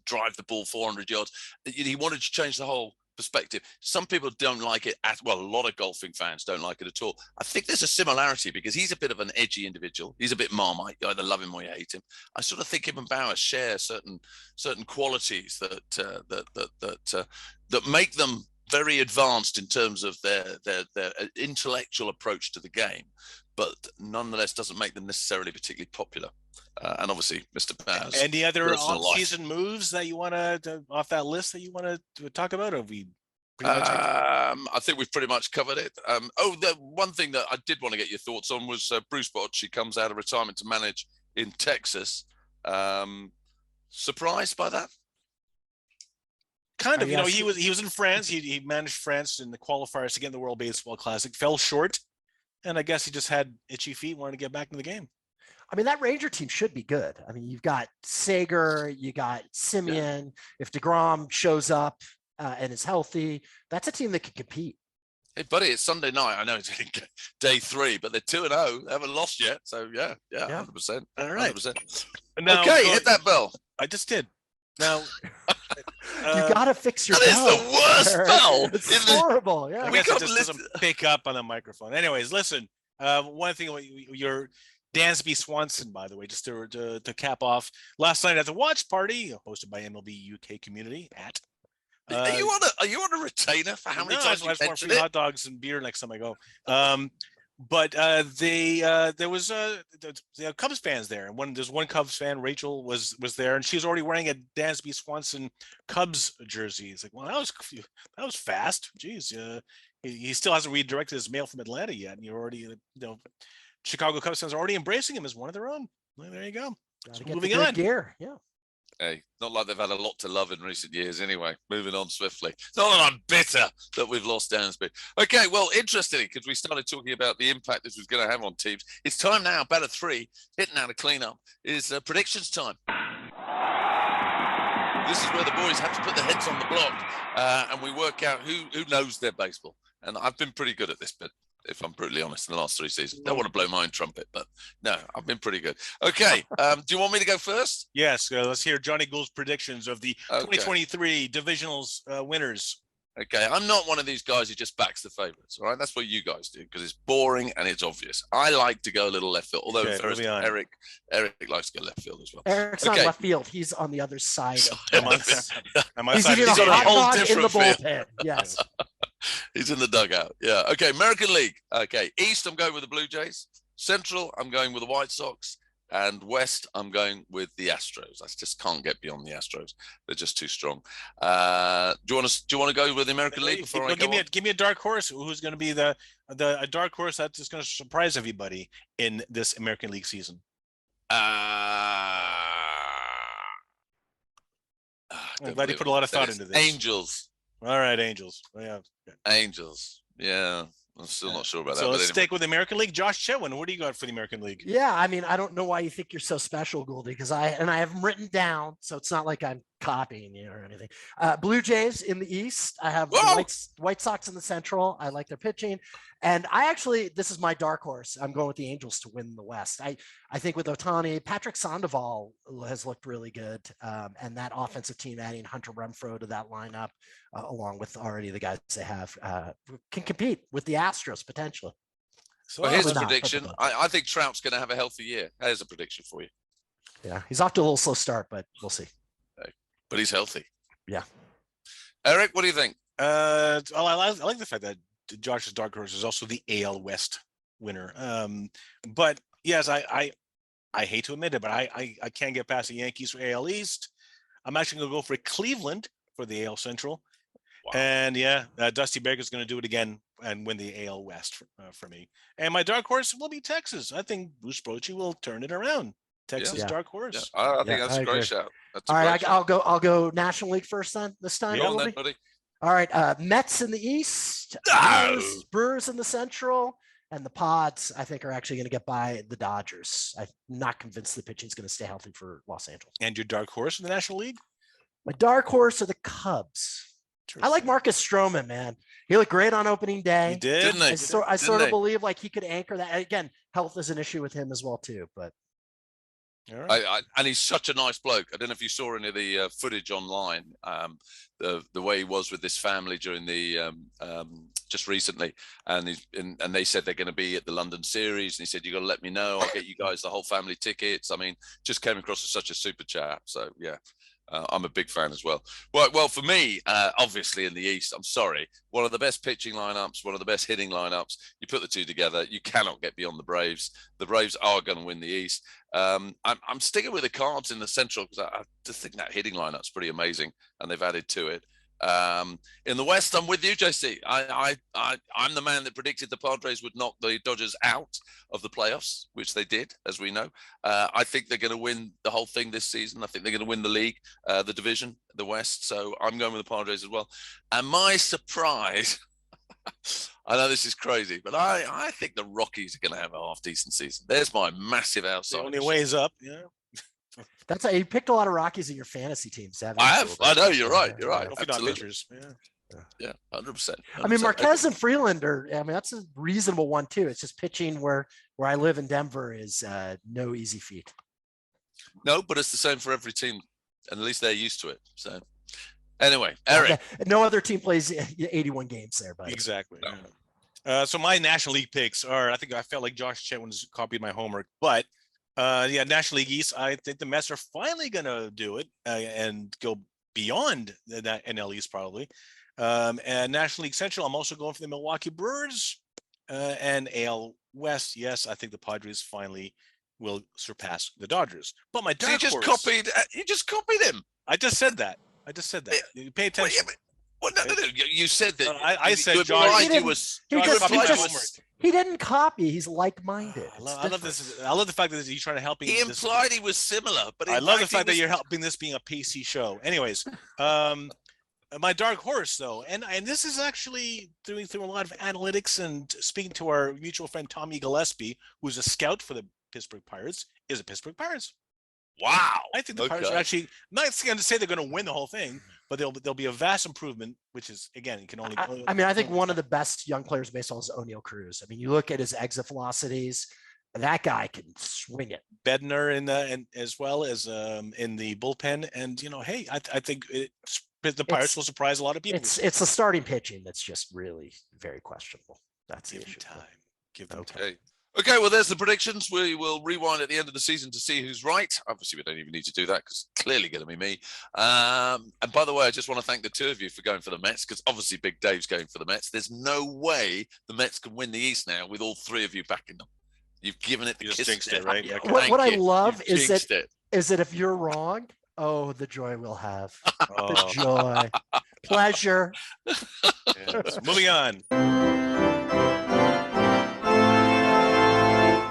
drive the ball 400 yards. He wanted to change the whole perspective. Some people don't like it a lot of golfing fans don't like it at all. I think there's a similarity because he's a bit of an edgy individual. He's a bit Marmite. You either love him or you hate him. I sort of think him and Bauer share certain qualities that make them very advanced in terms of their intellectual approach to the game, but nonetheless doesn't make them necessarily particularly popular. And obviously, Mr. Baz. Any other off-season moves that you want to off that list that you want to talk about? Or have we pretty much? I think we've pretty much covered it. The one thing that I did want to get your thoughts on was Bruce Bochy comes out of retirement to manage in Texas. Surprised by that? Kind of. He was in France. He managed France in the qualifiers to get in the World Baseball Classic. Fell short, and I guess he just had itchy feet, wanted to get back in the game. I mean, that Ranger team should be good. I mean, you've got Sager, you got Simeon. Yeah. If DeGrom shows up and is healthy, that's a team that can compete. Hey, buddy, it's Sunday night. I know it's day 3, but they're 2-0. They haven't lost yet. So, yeah, 100%. All right. 100%. Now, okay, hit that bell. I just did. Now, you got to fix your bell. That is the worst bell. It's horrible. Yeah. I guess it just doesn't pick up on the microphone. Anyways, listen, one thing, your Dansby Swanson, by the way, just to cap off, last night at the watch party hosted by MLB UK community at. Are you on a retainer for how many times you mentioned free hot dogs and beer next time I go. But there was Cubs fans there, and there's one Cubs fan, Rachel, was there, and she was already wearing a Dansby Swanson Cubs jersey. It's like, well, that was fast. Jeez, he still hasn't redirected his mail from Atlanta yet, and you're already Chicago Cubs fans are already embracing him as one of their own. Well, there you go. So moving on. Gear. Yeah. Hey, not like they've had a lot to love in recent years anyway. Moving on swiftly. It's not that I'm bitter that we've lost Dansby. Okay, well, interestingly, because we started talking about the impact this was going to have on teams, it's time now, Batter 3, hitting out a cleanup, is predictions time. This is where the boys have to put their heads on the block and we work out who knows their baseball. And I've been pretty good at this bit, if I'm brutally honest, in the last 3 seasons. Don't want to blow my own trumpet, but no, I've been pretty good. Okay, do you want me to go first? Yes, let's hear Johnny Gould's predictions of the 2023 Divisionals winners. Okay, I'm not one of these guys who just backs the favorites, all right? That's what you guys do, because it's boring and it's obvious. I like to go a little left field, although first, Erik likes to go left field as well. Erik's not left field. He's on the other side. He's on a whole different in the bullpen. Yes. He's in the dugout. Yeah. Okay. American League. Okay. East, I'm going with the Blue Jays. Central, I'm going with the White Sox. And West, I'm going with the Astros. I just can't get beyond the Astros. They're just too strong. Do you want to go with the American League before I go? Give me a dark horse. Who's going to be a dark horse that's just going to surprise everybody in this American League season? I'm glad you put a lot of thought into this. Angels. All right, Angels. Yeah. Angels. Yeah. I'm still not sure about that. So let's stick with the American League. Josh Chetwin, what do you got for the American League? Yeah, I mean, I don't know why you think you're so special, Gouldy, because I have them written down, so it's not like I'm copying you or anything. Blue Jays in the East. I have the White Sox in the Central. I like their pitching. And this is my dark horse. I'm going with the Angels to win the West. I think with Ohtani, Patrick Sandoval has looked really good. And that offensive team adding Hunter Renfroe to that lineup, along with already the guys they have, can compete with the Astros potentially. So here's a prediction. I think Trout's going to have a healthy year. Here's a prediction for you. Yeah, he's off to a little slow start, but we'll see. But he's healthy. Yeah. Erik, what do you think? I like the fact that Josh's dark horse is also the AL West winner. But yes, I hate to admit it, but I can't get past the Yankees for AL East. I'm actually going to go for Cleveland for the AL Central. Wow. And Dusty Baker's going to do it again and win the AL West for me. And my dark horse will be Texas. I think Bruce Bochy will turn it around. Texas Yeah. dark Yeah, horse. I think that's I a great agree. shout. That's a All great right, shout. I'll go National League first then. This time, Yeah. Go on then, everybody? buddy. All right, Mets in the East, No! Brewers in the Central, and the Pods, I think, are actually going to get by the Dodgers. I'm not convinced the pitching is going to stay healthy for Los Angeles. And your dark horse in the National League? My dark horse are the Cubs. I like Marcus Stroman, man. He looked great on opening day. He did. Didn't they? I sort of they? believe like he could anchor that. Again, health is an issue with him as well too. But All right. And he's such a nice bloke. I don't know if you saw any of the footage online. The way he was with this family during the just recently, and they said they're going to be at the London series, and he said, "You got to let me know. I'll get you guys the whole family tickets." I mean, just came across as such a super chap. So yeah. I'm a big fan as well. Well, for me, obviously in the East, I'm sorry, one of the best pitching lineups, one of the best hitting lineups. You put the two together, you cannot get beyond the Braves. The Braves are going to win the East. I'm sticking with the Cards in the Central because I just think that hitting lineup's pretty amazing, and they've added to it. In the West, I'm with you, JC. I'm the man that predicted the Padres would knock the Dodgers out of the playoffs, which they did, as we know. I think they're going to win the whole thing this season. I think they're going to win the league, the division, the West. So I'm going with the Padres as well. And my surprise, I know this is crazy, but I think the Rockies are going to have a half-decent season. There's my massive outside. The only ways up, yeah. that's you picked a lot of Rockies in your fantasy teams, haven't you? I have. I know. You're right. You're right. Absolutely. Absolutely. Yeah, 100%. I mean, Marquez and Freeland are. I mean, that's a reasonable one too. It's just pitching where I live in Denver is no easy feat. No, but it's the same for every team, and at least they're used to it. So, anyway, Erik. No other team plays 81 games there, but Exactly. No. Yeah. So my National League picks are, I think I felt like Josh Chetwin's copied my homework, but National League East, I think the Mets are finally going to do it and go beyond that NL East probably. And National League Central, I'm also going for the Milwaukee Brewers and AL West. Yes, I think the Padres finally will surpass the Dodgers. But my dark horse, You just copied him. I just said that. You pay attention. Well, no. You said that. I said Josh. He didn't copy. He's like-minded. I love this. I love the fact that you're trying to help me. He implied he was similar, but I love the fact that you're helping this being a pacey show. Anyways, my dark horse though, and this is actually doing through a lot of analytics and speaking to our mutual friend Tommy Gillespie, who's a scout for the Pittsburgh Pirates, is a Pittsburgh Pirates. Wow. I think the Pirates are actually not going to say they're going to win the whole thing, but there'll be a vast improvement, which is, again, it can only. I mean, I think one of the best young players in baseball is O'Neal Cruz. I mean, you look at his exit velocities, that guy can swing it. Bednar and as well as in the bullpen, and hey, I think the Pirates will surprise a lot of people. It's the starting pitching that's just really very questionable. That's the issue. Give them time. Okay, well, there's the predictions. We will rewind at the end of the season to see who's right. Obviously, we don't even need to do that because it's clearly going to be me. And by the way, I just want to thank the two of you for going for the Mets because obviously Big Dave's going for the Mets. There's no way the Mets can win the East now with all three of you backing them. You've given it the kiss. Jinxed it, right? Yeah, what I love is that if you're wrong, oh, the joy we'll have. The joy. Pleasure. Yes. Moving on.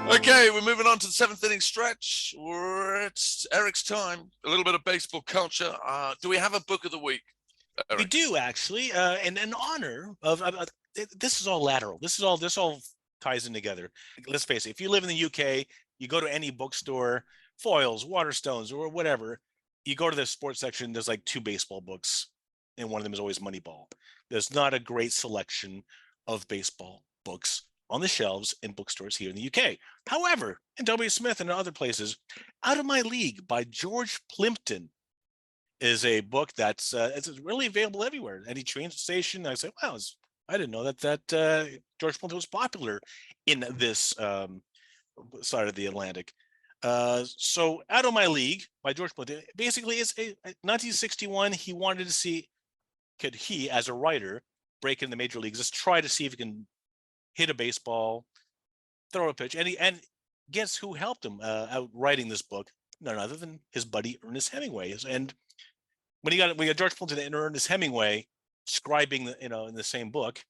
Okay, we're moving on to the seventh inning stretch. It's Erik's time. A little bit of baseball culture. Do we have a book of the week, Erik? We do actually, and in honor of this is all lateral. This all ties in together. Let's face it. If you live in the UK, you go to any bookstore, Foyles, Waterstones, or whatever. You go to the sports section. There's like 2 baseball books, and one of them is always Moneyball. There's not a great selection of baseball books on the shelves in bookstores here in the UK. However, in W. Smith and other places, Out of My League by George Plimpton is a book that's it's really available everywhere. Any train station, I say, wow, I didn't know that George Plimpton was popular in this side of the Atlantic. So Out of My League by George Plimpton, basically it's 1961. He wanted to see, could he, as a writer, break in the major leagues, just try to see if he can hit a baseball, throw a pitch, and guess who helped him out writing this book? None other than his buddy Ernest Hemingway. And when he got George Plimpton and Ernest Hemingway scribing in the same book,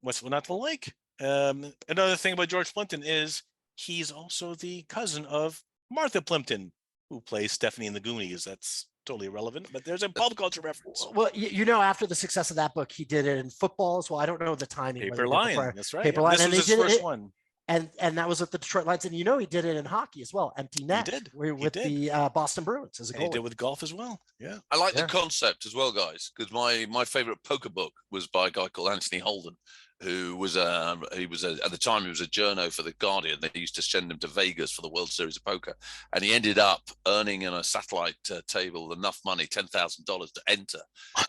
what's not to like? Another thing about George Plimpton is he's also the cousin of Martha Plimpton, who plays Stephanie in the Goonies. That's totally irrelevant, but there's a pop culture reference. Well, after the success of that book, he did it in football as well. I don't know the timing. Paper Lion, that's right. Paper Lion, this and was his first one. And that was with the Detroit Lions, and he did it in hockey as well. Empty net. He did. With the Boston Bruins as a goalie. He did with golf as well. Yeah, I like the concept as well, guys, because my favorite poker book was by a guy called Anthony Holden, who was at the time he was a journo for the Guardian. They used to send him to Vegas for the World Series of Poker, and he ended up earning in a satellite table enough money, $10,000 to enter,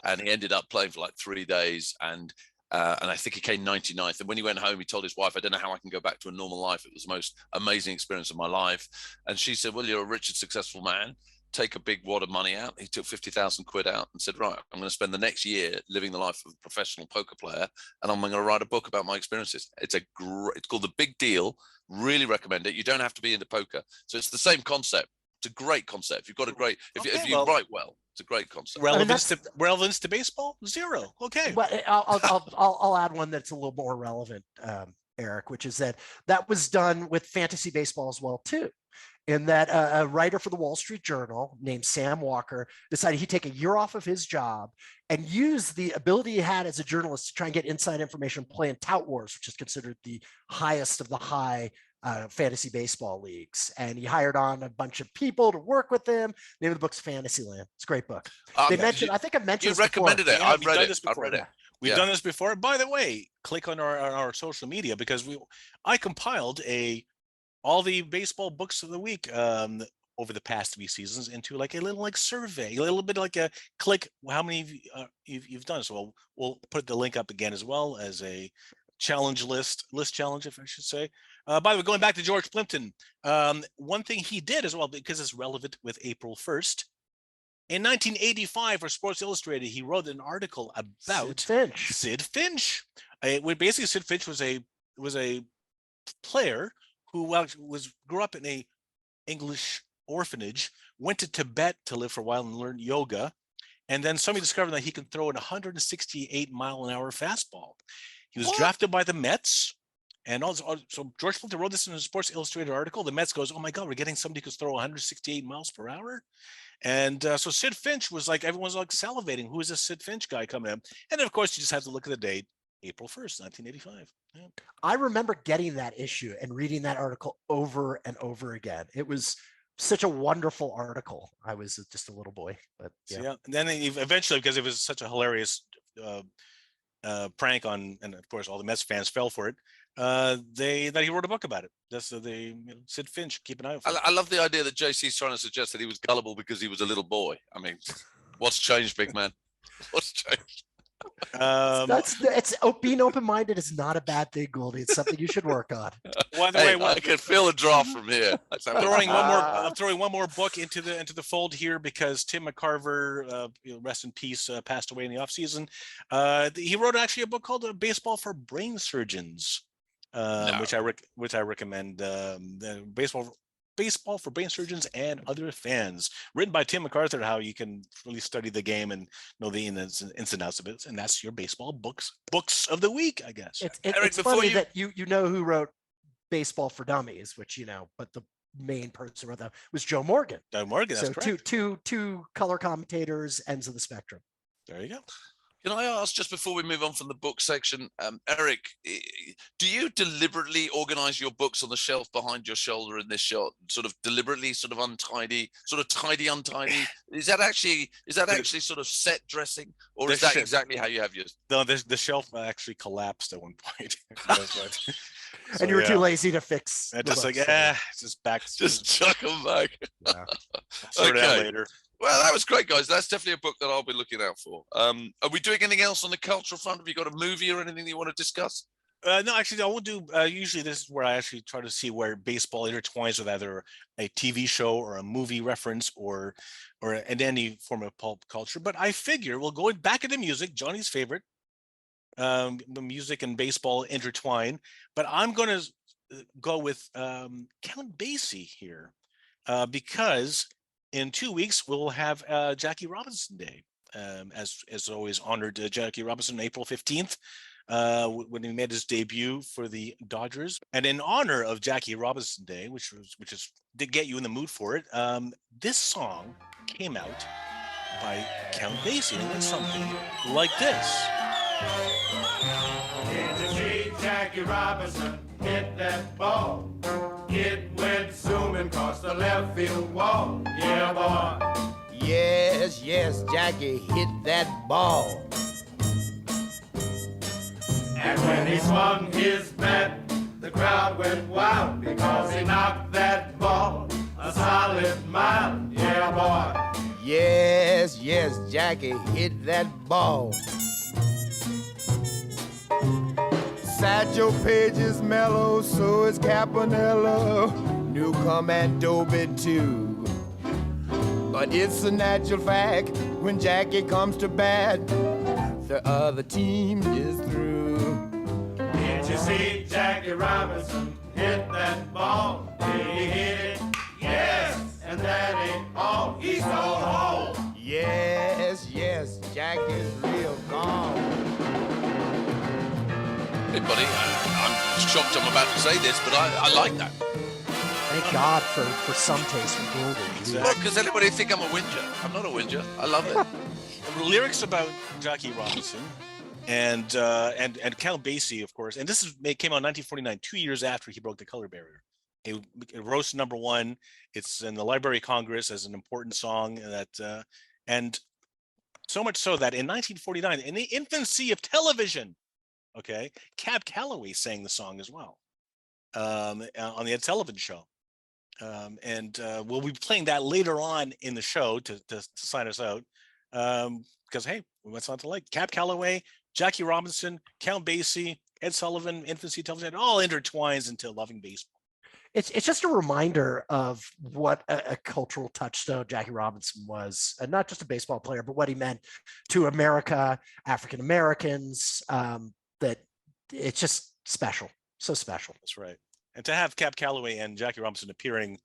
and he ended up playing for like 3 days, and I think he came 99th. And when he went home, he told his wife, "I don't know how I can go back to a normal life. It was the most amazing experience of my life." And she said, "Well, you're a rich and successful man. Take a big wad of money out." He took 50,000 quid out and said, "Right, I'm going to spend the next year living the life of a professional poker player, and I'm going to write a book about my experiences." It's called The Big Deal. Really recommend it. You don't have to be into poker. So it's the same concept. It's a great concept. You've got a great, if you write well, it's a great concept. Relevance to baseball? Zero. Okay. But I'll add one that's a little more relevant, Erik, which is that was done with fantasy baseball as well too. In that a writer for the Wall Street Journal named Sam Walker decided he'd take a year off of his job and use the ability he had as a journalist to try and get inside information, play in Tout Wars, which is considered the highest of the high fantasy baseball leagues. And he hired on a bunch of people to work with him. The name of the book's Fantasyland. It's a great book. I think I've mentioned you recommended it. I've read it. We've done this before. By the way, click on our social media, because I compiled all the baseball books of the week over the past 3 seasons into like a little survey, a little bit like a click how many you've done. So we'll put the link up again as well as a challenge list challenge, if I should say. By the way, going back to George Plimpton, one thing he did as well, because it's relevant with April 1st, in 1985 for Sports Illustrated, he wrote an article about Sid Finch. Basically, Sid Finch was a player who grew up in a English orphanage, went to Tibet to live for a while and learn yoga, and then somebody discovered that he can throw an 168-mile-an-hour fastball. He was drafted by the Mets, and also, so George Plimpton wrote this in a Sports Illustrated article. The Mets goes, "Oh my God, we're getting somebody who can throw 168 miles per hour." And so Sid Finch was like, everyone's like salivating. Who is this Sid Finch guy coming in? And then, of course, you just have to look at the date, April 1st, 1985. Yeah. I remember getting that issue and reading that article over and over again. It was such a wonderful article. I was just a little boy, but yeah. So, and then eventually, because it was such a hilarious prank on, and of course all the Mets fans fell for it, that he wrote a book about it. That's Sid Finch. Keep an eye out for it. I love the idea that JC's trying to suggest that he was gullible because he was a little boy. I mean, what's changed, big man? What's changed? Being open-minded is not a bad thing, Goldie. It's something you should work on. By the way, I can feel a draft from here. I'm throwing one more book into the fold here, because Tim McCarver, rest in peace, passed away in the offseason. He wrote actually a book called "Baseball for Brain Surgeons," which I recommend. Baseball for Brain Surgeons and Other Fans, written by Tim McCarver, how you can really study the game and know the ins and outs of it. And that's your baseball books of the week, I guess. It's funny that you know who wrote Baseball for Dummies, which, but the main person wrote that was Joe Morgan. Joe Morgan, that's correct. Two color commentators, ends of the spectrum. There you go. Can I ask, just before we move on from the book section, Erik, do you deliberately organize your books on the shelf behind your shoulder in this shot, sort of deliberately, sort of untidy, sort of untidy? Is that actually sort of set dressing, or is that exactly how you have yours? No, the shelf actually collapsed at one point. And you were too lazy to fix. Just chuck them back. Yeah. Sort it out later. Well, that was great, guys. That's definitely a book that I'll be looking out for. Are we doing anything else on the cultural front? Have you got a movie or anything that you want to discuss? No, actually, I won't do. Usually, this is where I actually try to see where baseball intertwines with either a TV show or a movie reference or in any form of pulp culture. But I figure we'll go back into music, Johnny's favorite. Music and baseball intertwine. But I'm going to go with Count Basie here because in 2 weeks we'll have Jackie Robinson Day. As always, honored Jackie Robinson, April 15th. when he made his debut for the Dodgers. And in honor of Jackie Robinson Day, which did get you in the mood for it, this song came out by Count Basie, and it's something like this. Did you see Jackie Robinson hit that ball? It went zooming across the left field wall. Yeah, boy. Yes, yes, Jackie hit that ball. And when he swung his bat, the crowd went wild because he knocked that ball a solid mile. Yeah, boy. Yes, yes, Jackie hit that ball. Satchel Paige is mellow, so is Campanella. Newcomb and Dobie too. But it's a natural fact when Jackie comes to bat, the other team is through. Did you see Jackie Robinson hit that ball? Did he hit it? Yes, and that ain't all. He's so home. Yes, yes, Jackie's real gone. Hey, buddy, I'm shocked I'm about to say this, but I like that. Thank God for some taste from Goldie. Look, does anybody think I'm a whinger? I'm not a whinger. I love it. The lyrics about Jackie Robinson and Count Basie, of course, and it came out in 1949, 2 years after he broke the color barrier. It rose to #1. It's in the Library of Congress as an important song, and so much so that in 1949, in the infancy of television, okay, Calloway sang the song as well on the Ed Sullivan Show. And we'll be playing that later on in the show to sign us out. Because, hey, what's not to like? Calloway, Jackie Robinson, Count Basie, Ed Sullivan, infancy television, it all intertwines into loving baseball. It's just a reminder of what a cultural touchstone Jackie Robinson was, and not just a baseball player, but what he meant to America, African Americans. That it's just special, so special. That's right. And to have Calloway and Jackie Robinson appearing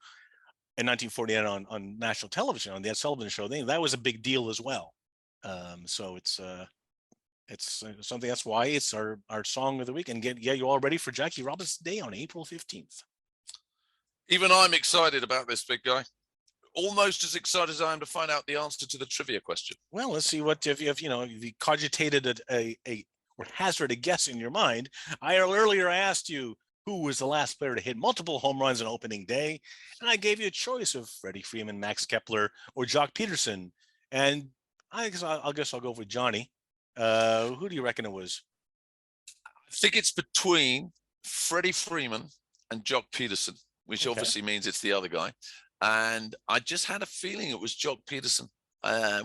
in 1949 on national television on the Ed Sullivan Show, that was a big deal as well. So it's something. That's why it's our song of the week, and get you all ready for Jackie Robinson Day on April 15th. Even I'm excited about this, big guy. Almost as excited as I am to find out the answer to the trivia question. Well, let's see what if you cogitated or hazard a guess in your mind. Earlier I asked you who was the last player to hit multiple home runs on opening day, and I gave you a choice of Freddie Freeman, Max Kepler, or Jock Peterson. And I guess I'll go with Jonny. Who do you reckon it was? I think it's between Freddie Freeman and Jock Peterson, which obviously means it's the other guy. And I just had a feeling it was Jock Peterson.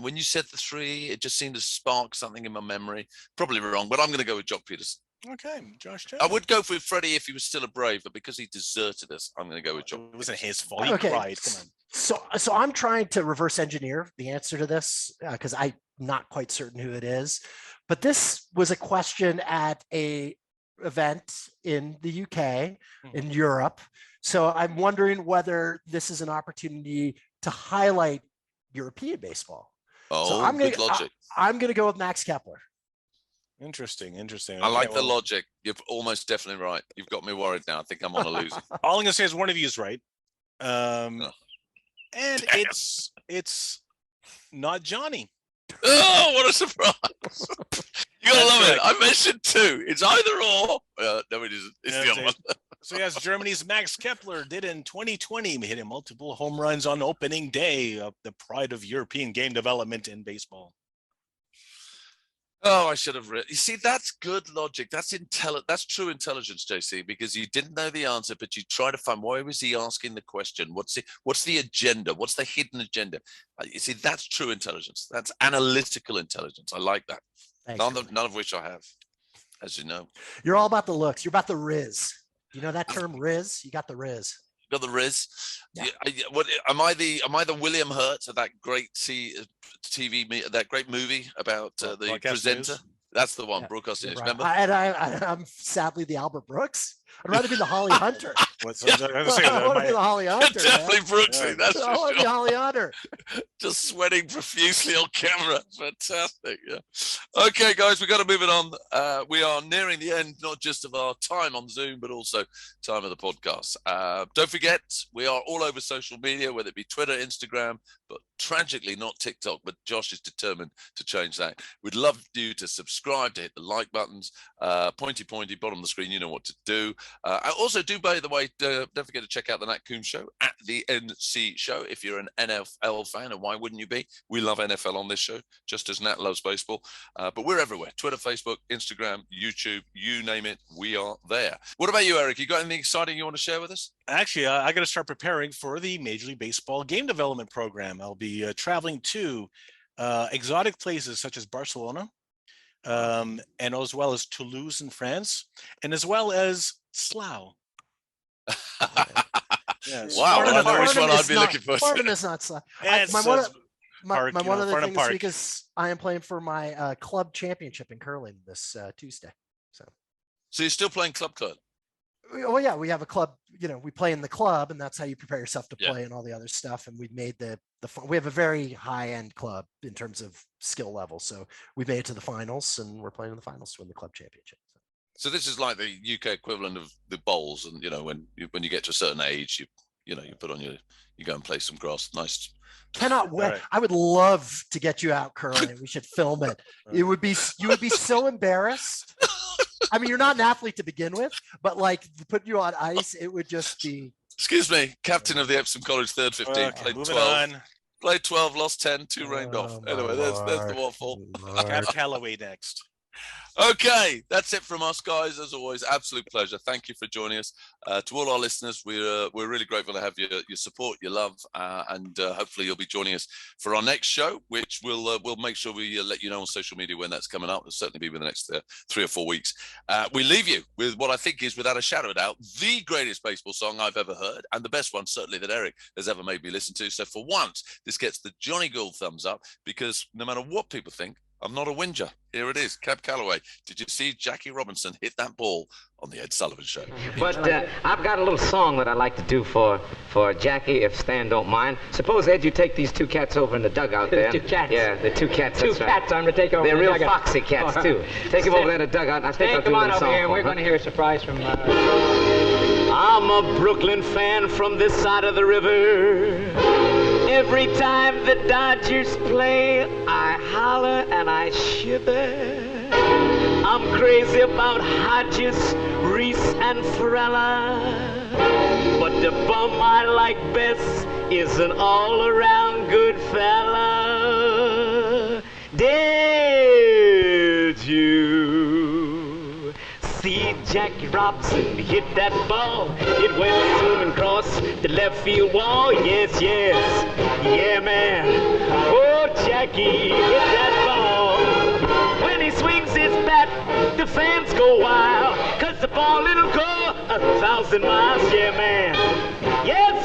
When you said the three, it just seemed to spark something in my memory. Probably wrong, but I'm going to go with Jock Peterson. Okay, Josh. I would go for Freddie if he was still a Brave, but because he deserted us, I'm going to go with Jock. It wasn't his fault. He cried. Come on. So I'm trying to reverse engineer the answer to this because I'm not quite certain who it is. But this was a question at a event in the UK, in Europe. So I'm wondering whether this is an opportunity to highlight European baseball. Oh, so good logic. I'm going to go with Max Kepler. Interesting. I like the logic. You're almost definitely right. You've got me worried now. I think I'm on a loser. All I'm gonna say is one of you is right. And Damn. it's not Jonny. Oh, what a surprise! You gotta love it. I mentioned two. It's either or. No, it isn't. It's the other one. So yes, Germany's Max Kepler did in 2020, hitting multiple home runs on opening day, the pride of European game development in baseball. Oh, I should have read. You see, that's good logic. That's That's true intelligence, JC, because you didn't know the answer, but you try to find why was he asking the question? What's the agenda? What's the hidden agenda? You see, that's true intelligence. That's analytical intelligence. I like that. Thanks, none of which I have, as you know. You're all about the looks. You're about the Riz. You know that term, Riz? You got the Riz. Got the Riz. Yeah. What am I the William Hurt of that great TV that great movie about the presenter? News. That's the one. Yeah, Broadcast News. Right. Remember? I'm sadly the Albert Brooks. I'd rather be the Holly Hunter. What's I want to be the Holly Hunter. Definitely Brooksy, that's I for want to be sure. Holly Hunter. Just sweating profusely on camera. Fantastic. Yeah. Okay, guys, we've got to move it on. We are nearing the end, not just of our time on Zoom, but also time of the podcast. Don't forget, we are all over social media, whether it be Twitter, Instagram, but tragically not TikTok, but Josh is determined to change that. We'd love you to subscribe, to hit the like buttons, pointy, bottom of the screen, you know what to do. I also do, by the way, don't forget to check out the Nat Coombs Show at the NC Show if you're an NFL fan, and why wouldn't you be? We love NFL on this show, just as Nat loves baseball. But we're everywhere. Twitter, Facebook, Instagram, YouTube, you name it, we are there. What about you, Erik? You got anything exciting you want to share with us? Actually, I got to start preparing for the Major League Baseball game development program. I'll be traveling to exotic places such as Barcelona, and as well as Toulouse in France, and as well as Slough. Yes. Wow, I know which one I'd be looking for. Farnham is not Slough. One of the things this week is I am playing for my club championship in curling this Tuesday. So you're still playing club? Well, yeah, we have a club, we play in the club, and that's how you prepare yourself to play and all the other stuff. And we've made we have a very high end club in terms of skill level. So we made it to the finals, and we're playing in the finals to win the club championship. So this is like the UK equivalent of the bowls. And, when you get to a certain age, you put on you go and play some grass. Nice. Cannot wait. Right. I would love to get you out curling. We should film it. You would be so embarrassed. I mean, you're not an athlete to begin with, but like put you on ice, it would just be. Excuse me, captain of the Epsom College third 15, played 12. Played 12, lost 10, 2 rained off. Anyway, there's the waffle. Calloway next. Okay, that's it from us, guys. As always, absolute pleasure. Thank you for joining us. To all our listeners, we're really grateful to have your support, your love, and hopefully you'll be joining us for our next show, which we'll make sure we let you know on social media when that's coming up. It'll certainly be within the next 3 or 4 weeks. We leave you with what I think is, without a shadow of a doubt, the greatest baseball song I've ever heard, and the best one, certainly, that Erik has ever made me listen to. So for once, this gets the Jonny Gould thumbs up, because no matter what people think, I'm not a whinger. Here it is, Cab Calloway. Did you see Jackie Robinson hit that ball on the Ed Sullivan Show? But I've got a little song that I'd like to do for Jackie, if Stan don't mind. Suppose, Ed, you take these 2 cats over in the dugout there. 2 cats? Yeah, the 2 cats. 2 cats I'm going to take over. They're in the real dugout. foxy cats, too. Take them over there in the dugout. I think I'll do a little song. Come on over here. We're going to hear a surprise from... I'm a Brooklyn fan from this side of the river. Every time the Dodgers play, I holler and I shiver. I'm crazy about Hodges, Reese, and Ferrella. But the bum I like best is an all-around good fella. Did you see Jackie Robinson hit that ball? It went swimming across the left field wall. Yes, yeah, man. Oh, Jackie hit that ball. When he swings his bat, the fans go wild, 'cause the ball it'll go 1,000 miles. Yeah, man. Yes.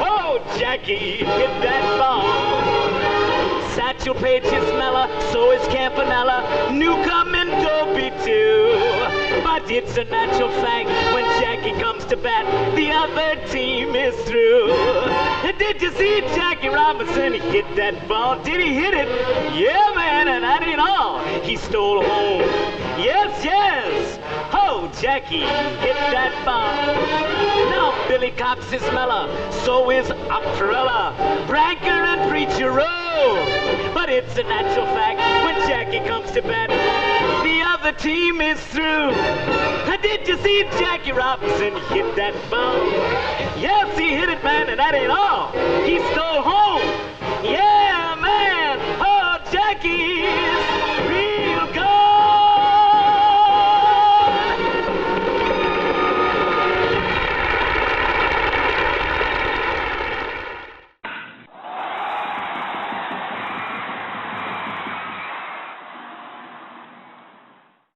Oh, Jackie hit that ball. Satchel Paige is Mella, so is Campanella, Newcomb and Dobie too. But it's a natural fact, when Jackie comes to bat, the other team is through. And did you see Jackie Robinson hit that ball? Did he hit it? Yeah, man, and that ain't all. He stole home. Yes. Oh, Jackie hit that ball. Now Billy Cox is Mella, so is Octorella, Branker and Preacher Rowe. But it's a natural fact, when Jackie comes to bat, the other team is through. Did you see Jackie Robinson hit that ball? Yes, he hit it, man, and that ain't all. He stole home.